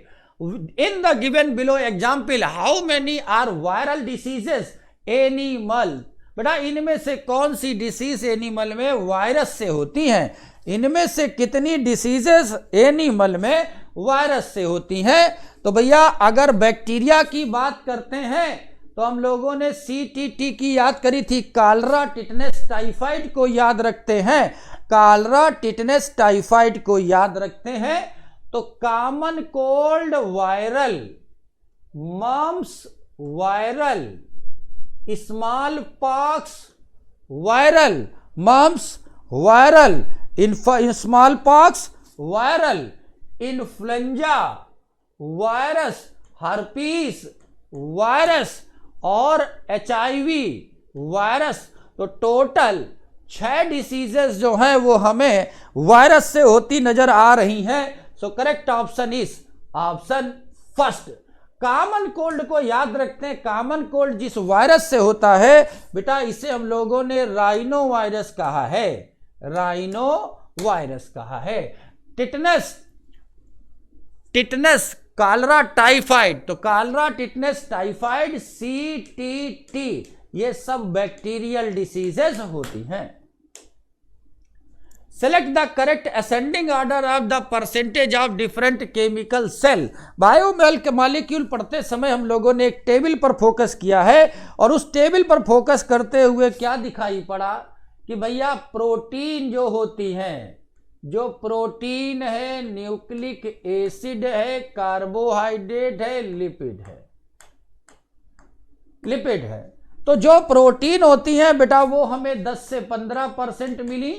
In the given below example how many are viral diseases animal. बेटा इनमें से कौन सी डिसीज एनिमल में virus से होती हैं? इनमें से कितनी डिसीजेस एनिमल में वायरस से होती हैं? तो भैया अगर बैक्टीरिया की बात करते हैं तो हम लोगों ने CTT की याद करी थी, कॉलरा टिटनेस टाइफाइड को याद रखते हैं, कॉलरा टिटनेस टाइफाइड को याद रखते हैं। तो common cold viral, mumps viral, small pox viral, mumps viral, small pox viral, influenza virus, herpes virus और HIV वायरस। तो टोटल 6 डिसीजेस जो हैं वो हमें वायरस से होती नजर आ रही हैं। सो correct option is option first. Common cold को याद रखते हैं। कॉमन कोल्ड जिस वायरस से होता है बेटा इसे हम लोगों ने राइनो वायरस कहा है, राइनो वायरस कहा है। टिटनेस, टिटनेस कॉलरा टाइफाइड, तो कॉलरा टिटनेस टाइफाइड CTT ये सब बैक्टीरियल डिसीजेस होती हैं। Select the correct ascending order of the percentage of different chemical cell. Biomolecule पढ़ते समय हम लोगों ने एक टेबल पर फोकस किया है और उस टेबल पर फोकस करते हुए क्या दिखाई पड़ा कि भैया प्रोटीन जो होती हैं, जो प्रोटीन है, न्यूक्लिक एसिड है, कार्बोहाइड्रेट है, लिपिड है, लिपिड है। तो जो प्रोटीन होती हैं बेटा वो हमें 10 से 15% मिली,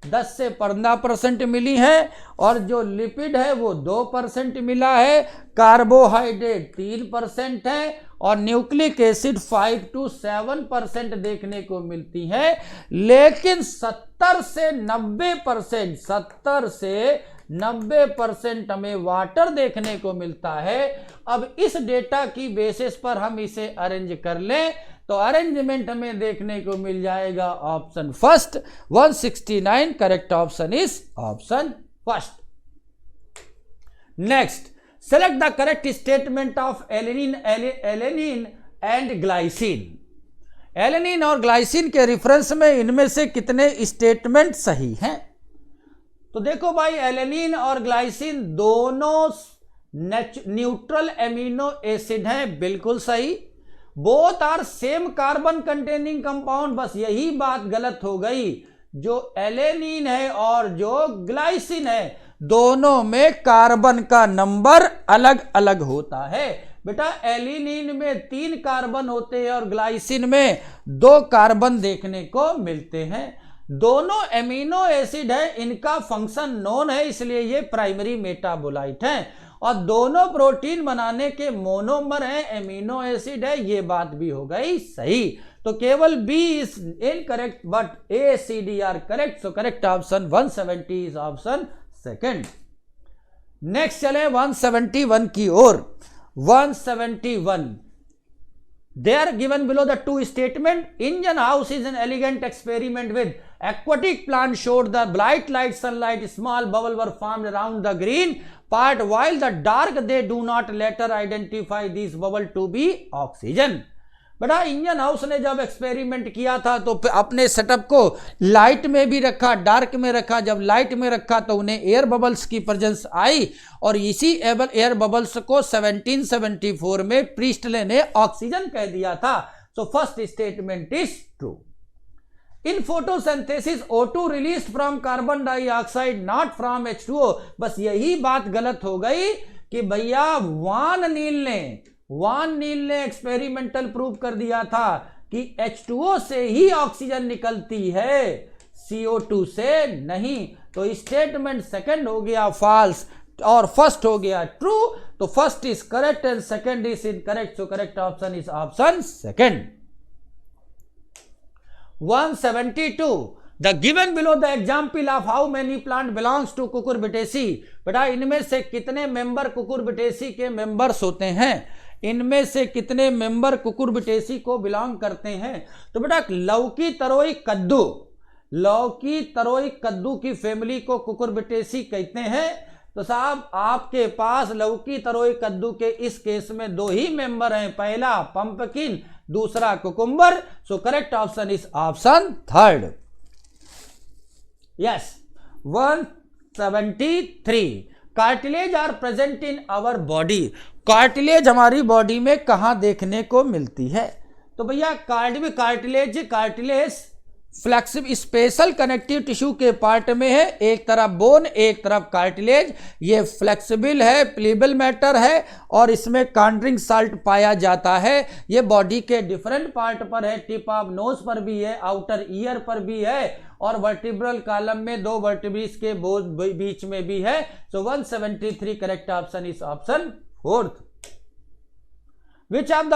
10 से 15% मिली है, और जो लिपिड है वो 2% मिला है, कार्बोहाइड्रेट 3% है और न्यूक्लिक एसिड 5 to 7% देखने को मिलती है। लेकिन 70 से 90%, 70 से 90% हमें वाटर देखने को मिलता है। अब इस डेटा की बेसिस पर हम इसे अरेंज कर लें तो अरेंजमेंट हमें देखने को मिल जाएगा option first 169। Correct option is option first. Next, select the correct statement of alanine and glycine. Alanine और ग्लाइसिन के रेफरेंस में इनमें से कितने स्टेटमेंट सही हैं? तो देखो भाई, एलेनिन और ग्लाइसिन दोनों न्यूट्रल एमिनो एसिड हैं, बिल्कुल सही। Both are same carbon containing compound, बस यही बात गलत हो गई। जो एलेनिन है और जो ग्लाइसिन है दोनों में कार्बन का नंबर अलग अलग होता है। बेटा एलिनिन में 3 कार्बन होते हैं और ग्लाइसिन में 2 कार्बन देखने को मिलते हैं। दोनों एमिनो एसिड है, इनका फंक्शन नोन है, इसलिए ये प्राइमरी मेटाबोलाइट है। और दोनों प्रोटीन बनाने के मोनोमर हैं, एमिनो एसिड है, ये बात भी हो गई सही। तो केवल B is incorrect but A C D are correct. So correct option 170 is option second. Next चले 171 की ओर। 171 they are given below the two statement. Indian house is an elegant experiment with aquatic plant showed the bright light sunlight small bubble were formed around the green part while the dark they do not later identify these bubble to be oxygen. बेटा Indian house ने जब experiment किया था तो अपने setup को light में भी रखा, डार्क में रखा। जब लाइट में रखा तो उन्हें एयर बबल्स की प्रेजेंस आई और इसी एयर बबल्स को 1774 में प्रीस्टले ने ऑक्सीजन कह दिया था। So first statement is true. In photosynthesis O2 released from carbon dioxide not from H2O। बस यही बात गलत हो गई कि भैया वान नील ने एक्सपेरिमेंटल प्रूव कर दिया था कि H2O से ही ऑक्सीजन निकलती है, CO2 से नहीं। तो स्टेटमेंट सेकंड हो गया फॉल्स और फर्स्ट हो गया ट्रू। तो first is correct and second is incorrect. So correct option is option second. 172 the given below the example of how many plant belongs to cucurbitaceae. बेटा इनमें से कितने मेंबर कुकुरबिटेसी के मेंबर्स होते हैं, इनमें से कितने मेंबर कुकुरबिटेसी को बिलोंग करते हैं। तो बेटा लौकी तरोई कद्दू की फैमिली को कुकुरबिटेसी कहते हैं। तो साहब आपके पास लौकी तरोई कद्दू के इस केस में 2 ही मेंबर हैं, पहला पंपकिन, दूसरा cucumber. So correct option is option third. Yes 173 cartilage are present in our body. Cartilage हमारी बॉडी में कहां देखने को मिलती है। तो भैया cartilage flexible special connective tissue के पार्ट में है, एक तरफ बोन एक तरफ कार्टिलेज। ये फ्लेक्सिबल है, प्लीबल मैटर है और इसमें कॉन्ड्रिंग साल्ट पाया जाता है। ये बॉडी के डिफरेंट पार्ट पर है, टिप ऑफ नोज पर भी है, आउटर ईयर पर भी है और वर्टिब्रल कॉलम में 2 वर्टिब्रिस के बीच में भी है। सो 173 correct option is option fourth. Which of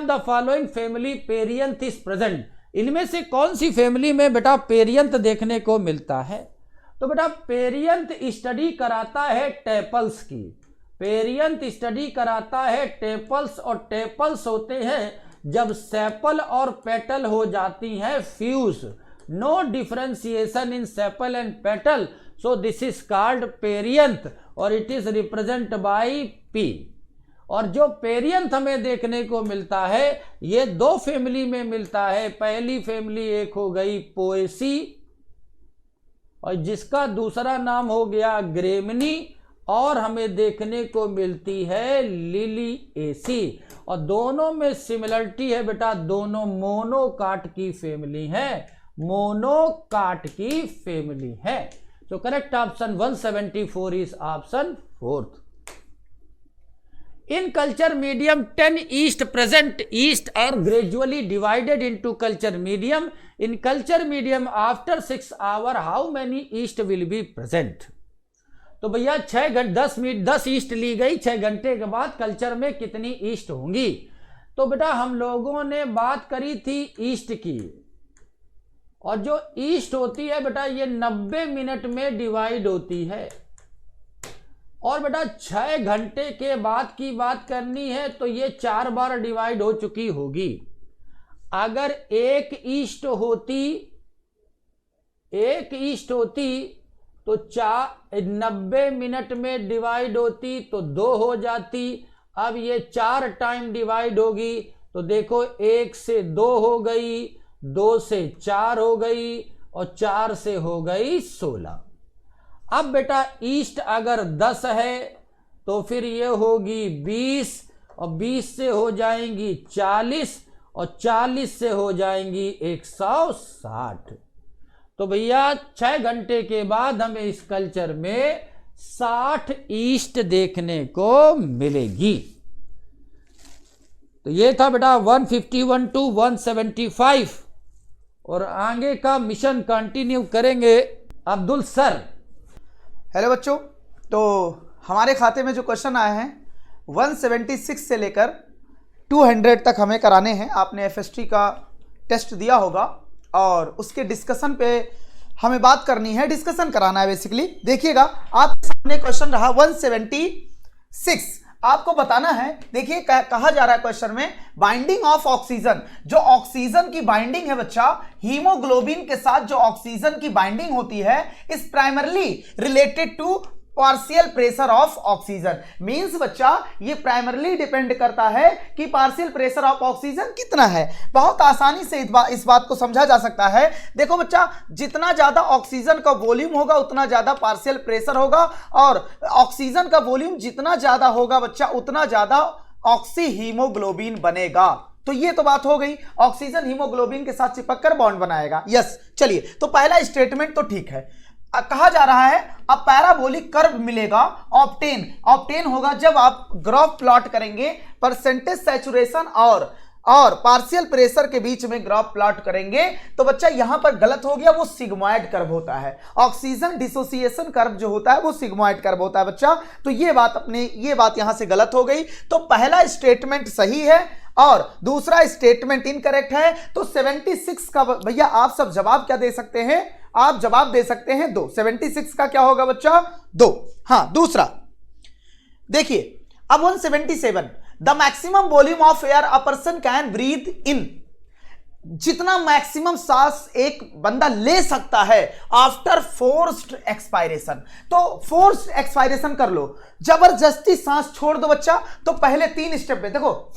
the following family perianth is present. इनमें से कौन सी फैमिली में बेटा पेरियंथ देखने को मिलता है। तो बेटा पेरियंथ स्टडी कराता है टेपल्स की, पेरियंथ स्टडी कराता है टेपल्स। और टेपल्स होते हैं जब सेपल और पेटल हो जाती हैं fuse, no differentiation in sepal and petal. So this is called perianth और it is represent by P। और जो पेरियंथ हमें देखने को मिलता है ये 2 फैमिली में मिलता है। पहली फैमिली एक हो गई पोएसी और जिसका दूसरा नाम हो गया ग्रेमिनी और हमें देखने को मिलती है लिलिएसी। और दोनों में सिमिलरिटी है बेटा, दोनों मोनोकाट की फैमिली है, मोनोकाट की फैमिली है। तो correct option 174 is option fourth. In culture medium 10 yeast present. Yeast are gradually divided into culture medium. In culture medium after 6 hours how many yeast will be present? तो भैया 10 east ली गई, 6 घंटे के बाद culture में कितनी ईस्ट होंगी। तो बेटा हम लोगों ने बात करी थी ईस्ट की और जो ईस्ट होती है बेटा ये 90 मिनट में डिवाइड होती है। और बेटा 6 घंटे के बाद की बात करनी है तो ये 4 बार डिवाइड हो चुकी होगी। अगर एक ईस्ट होती तो 90 मिनट में डिवाइड होती तो 2 हो जाती। अब ये 4 टाइम डिवाइड होगी तो देखो 1 से 2 हो गई, 2 से 4 हो गई और 4 से हो गई 16। अब बेटा ईस्ट अगर 10 है तो फिर ये होगी 20 और 20 से हो जाएंगी 40 और 40 से हो जाएंगी 160। तो भैया 6 घंटे के बाद हमें इस कल्चर में 60 ईस्ट देखने को मिलेगी। तो ये था बेटा 151 टू 175 और आगे का मिशन कंटिन्यू करेंगे अब्दुल सर। हेलो बच्चों, तो हमारे खाते में जो क्वेश्चन आए हैं 176 से लेकर 200 तक हमें कराने हैं। आपने एफएसटी का टेस्ट दिया होगा और उसके डिस्कशन पे हमें बात करनी है, डिस्कशन कराना है बेसिकली। देखिएगा आपके सामने क्वेश्चन रहा 176, आपको बताना है। देखिए कहा जा रहा है क्वेश्चन में बाइंडिंग ऑफ ऑक्सीजन, जो ऑक्सीजन की बाइंडिंग है बच्चा हीमोग्लोबिन के साथ जो ऑक्सीजन की बाइंडिंग होती है is primarily related to partial pressure of oxygen. Means बच्चा ये प्राइमरली डिपेंड करता है कि पार्शियल प्रेशर ऑफ ऑक्सीजन कितना है। बहुत आसानी से इस बात को समझा जा सकता है। देखो बच्चा, जितना ज्यादा ऑक्सीजन का वॉल्यूम होगा उतना ज्यादा पार्शियल प्रेशर होगा, और ऑक्सीजन का वॉल्यूम जितना ज्यादा होगा बच्चा उतना ज्यादा ऑक्सी हीमोग्लोबिन बनेगा। तो ये तो बात हो गई, ऑक्सीजन हीमोग्लोबिन के साथ चिपक कर बॉन्ड बनाएगा। यस, चलिए तो पहला स्टेटमेंट तो ठीक है। कहा जा रहा है अब पैराबोलिक कर्व मिलेगा, ऑब्टेन होगा जब आप ग्राफ प्लॉट करेंगे, परसेंटेज सैचुरेशन और पार्शियल प्रेशर के बीच में ग्राफ प्लॉट करेंगे। तो बच्चा यहां पर गलत हो गया, वो सिग्मोइड कर्व होता है। ऑक्सीजन डिसोसिएशन कर्व जो होता है वो सिग्मोइड कर्व होता है बच्चा। तो ये बात यहां से गलत हो गई। तो पहला स्टेटमेंट सही है और दूसरा स्टेटमेंट इनकरेक्ट है। तो 76 का भैया आप सब जवाब क्या दे सकते हैं? आप जवाब दे सकते हैं 2। 76 का क्या होगा बच्चा? 2। हाँ, दूसरा देखिए अब 177, the maximum volume of air a person can breathe in, जितना मैक्सिमम सांस एक बंदा ले सकता है आफ्टर फोर्स्ड एक्सपायरेशन। तो फोर्स्ड एक्सपायरेशन कर लो, जबरदस्ती सांस छोड़ दो बच्चा। तो पहले 3 स्टेप पे देखो,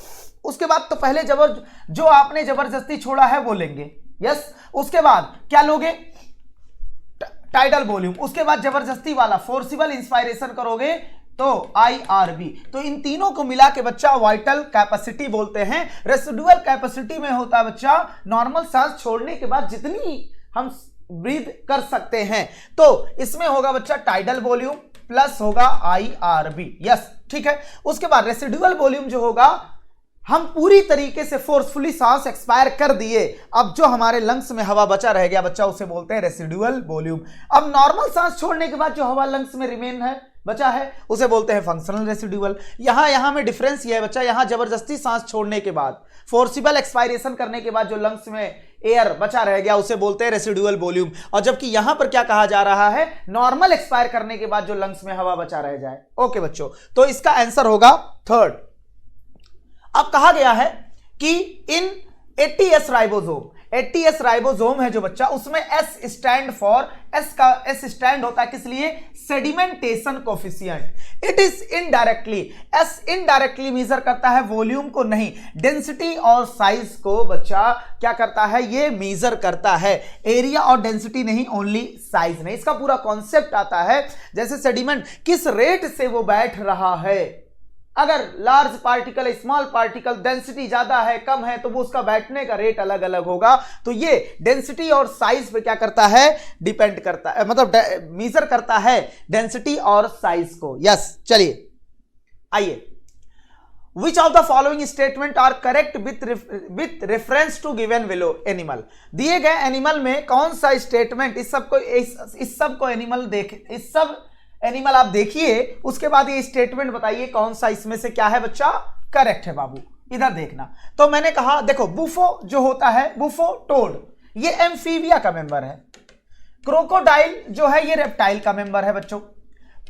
उसके बाद तो पहले जो आपने जबरदस्ती छोड़ा है वो लेंगे। यस, उसके बाद क्या लोगे? Tidal volume. उसके बाद जबरदस्ती वाला फोर्सिबल इंस्पायरेशन करोगे तो IRB। तो इन तीनों को मिला के बच्चा वाइटल कैपेसिटी बोलते हैं। रेसिडुअल कैपेसिटी में होता है बच्चा नॉर्मल सांस छोड़ने के बाद जितनी हम ब्रीथ कर सकते हैं। तो इसमें होगा बच्चा टाइडल वॉल्यूम प्लस होगा IRB। यस, ठीक है। उसके बाद रेसिडुअल वॉल्यूम जो होगा, हम पूरी तरीके से फोर्सफुली सांस एक्सपायर कर दिए, अब जो हमारे लंग्स में हवा बचा रह गया बच्चा उसे बोलते हैं रेसिडुअल वॉल्यूम। अब नॉर्मल सांस छोड़ने के बाद जो हवा लंग्स में रिमेन है बचा है उसे बोलते हैं फंक्शनल रेसिडुअल। यहां में डिफरेंस ये है बच्चा, यहां जबरदस्ती सांस छोड़ने के बाद फोर्सिबल एक्सपायरेशन करने के बाद जो लंग्स में एयर बचा रह गया उसे बोलते हैं रेसिडुअल वॉल्यूम। और जबकि यहां पर क्या कहा जा रहा है, नॉर्मल एक्सपायर करने के बाद जो लंग्स में हवा बचा रह जाए। ओके बच्चों, तो इसका आंसर होगा 3rd। अब कहा गया है कि इन 80S राइबोसोम, 80S राइबोसोम है जो बच्चा, उसमें S stand for, S stand होता है किस लिए? Sedimentation coefficient. It is indirectly, S indirectly measure करता है वॉल्यूम को नहीं, डेंसिटी और साइज को बच्चा क्या करता है? ये मेजर करता है, एरिया और डेंसिटी नहीं, ओनली साइज नहीं। इसका पूरा कॉन्सेप्ट आता है जैसे सेडिमेंट किस रेट से वो बैठ रहा है। अगर large particle, small particle, density ज्यादा है कम है तो वो उसका बैठने का रेट अलग अलग होगा। तो ये डेंसिटी और साइज पे क्या करता है? डिपेंड करता है, मतलब मेजर करता है डेंसिटी और साइज को। यस, चलिए आइए, which of the following statement are correct with reference to given below animal. दिए गए एनिमल में कौन सा स्टेटमेंट, इस सब को एनिमल देख, इस सब एनिमल आप देखिए, उसके बाद ये स्टेटमेंट बताइए कौन सा इसमें से क्या है बच्चा करेक्ट है। बाबू इधर देखना। तो मैंने कहा देखो, बुफो जो होता है, बुफो टोड, ये एम्फीबिया का मेंबर है। क्रोकोडाइल जो है ये रेप्टाइल का मेंबर है बच्चों।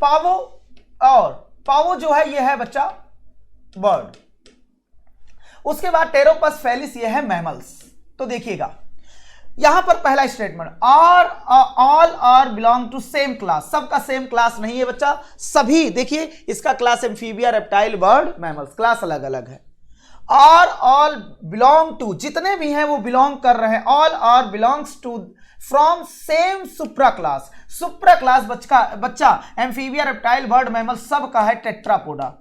पावो जो है ये है बच्चा बर्ड। उसके बाद टेरोपस फेलिस ये है मैमल्स। तो देखिएगा यहां पर पहला statement, all are belong to same class, सबका सेम क्लास नहीं है बच्चा, सभी देखिए इसका class amphibia, reptile, bird, mammals, class अलग अलग है। ऑल बिलोंग टू, जितने भी हैं वो बिलोंग कर रहे हैं, all are belongs to from same supra class. Supra class बच्चा एम्फीबिया, रेप्टाइल, बर्ड, मैमल सब का है टेट्रापोडा।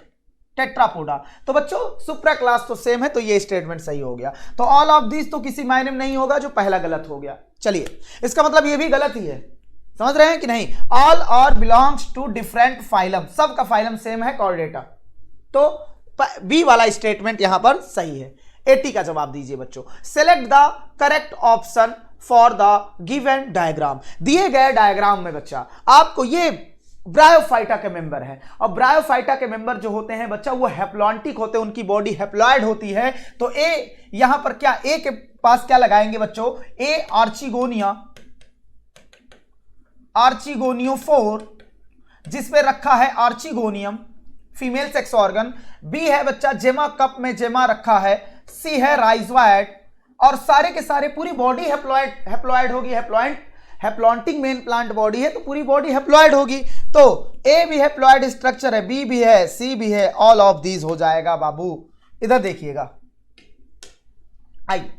टेट्रापोडा। तो बच्चों सुप्रा क्लास तो सेम है, तो ये स्टेटमेंट सही हो गया। तो ऑल ऑफ दिस तो किसी मायने में नहीं होगा, जो पहला गलत हो गया। चलिए इसका मतलब ये भी गलत ही है, समझ रहे हैं कि नहीं। ऑल और बिलोंग्स टू डिफरेंट फाइलम, सबका फाइलम सेम है कॉर्डेटा, तो बी वाला स्टेटमेंट यहां पर सही है। 80 का जवाब दीजिए बच्चों। Select the correct option for the given diagram. दिए गए डायग्राम में बच्चा आपको ये ब्रायोफाइटा के मेंबर है, और ब्रायोफाइटा के मेंबर जो होते हैं बच्चा वो हैप्लॉन्टिक होते हैं, उनकी बॉडी हैप्लॉइड होती है। तो ए यहां पर क्या, ए के पास क्या लगाएंगे बच्चों, ए आर्चिगोनिया, आर्चिगोनियोफोर, जिसपे रखा है archegonium female sex organ. B है बच्चा जेमा कप में जेमा रखा है। सी है राइजवाइट, और सारे के सारे पूरी बॉडी हैप्लॉइड होगी। हैप्लॉन्टिक मेन प्लांट बॉडी है तो पूरी बॉडी हैप्लॉइड होगी। तो ए भी हैप्लॉइड स्ट्रक्चर है, बी भी है, सी भी है, ऑल ऑफ दीज हो जाएगा बाबू। इधर देखिएगा, आइए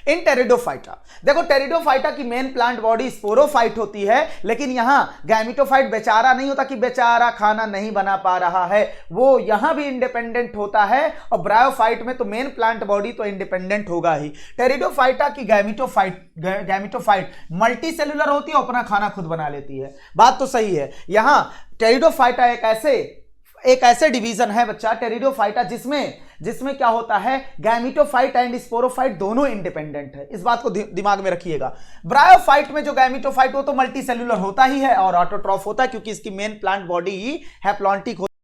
इन टेरिडोफाइटा, देखो टेरिडोफाइटा की मेन प्लांट बॉडी स्पोरोफाइट होती है, लेकिन यहां गैमिटोफाइट बेचारा नहीं होता कि बेचारा खाना नहीं बना पा रहा है, वो यहां भी इंडिपेंडेंट होता है। और ब्रायोफाइट में तो मेन प्लांट बॉडी तो इंडिपेंडेंट होगा ही। टेरिडोफाइटा की गैमिटोफाइट मल्टी सेलुलर होती है, अपना खाना खुद बना लेती है। बात तो सही है। यहां टेरिडोफाइटा एक ऐसे डिवीजन है बच्चा टेरिडोफाइटा जिसमें क्या होता है, गैमिटोफाइट एंड स्पोरोफाइट दोनों इंडिपेंडेंट है। इस बात को दिमाग में रखिएगा। ब्रायोफाइट में जो गैमिटोफाइट वो तो मल्टी सेलुलर होता ही है और ऑटोट्रॉफ होता है, क्योंकि इसकी मेन प्लांट बॉडी ही हैप्लॉन्टिक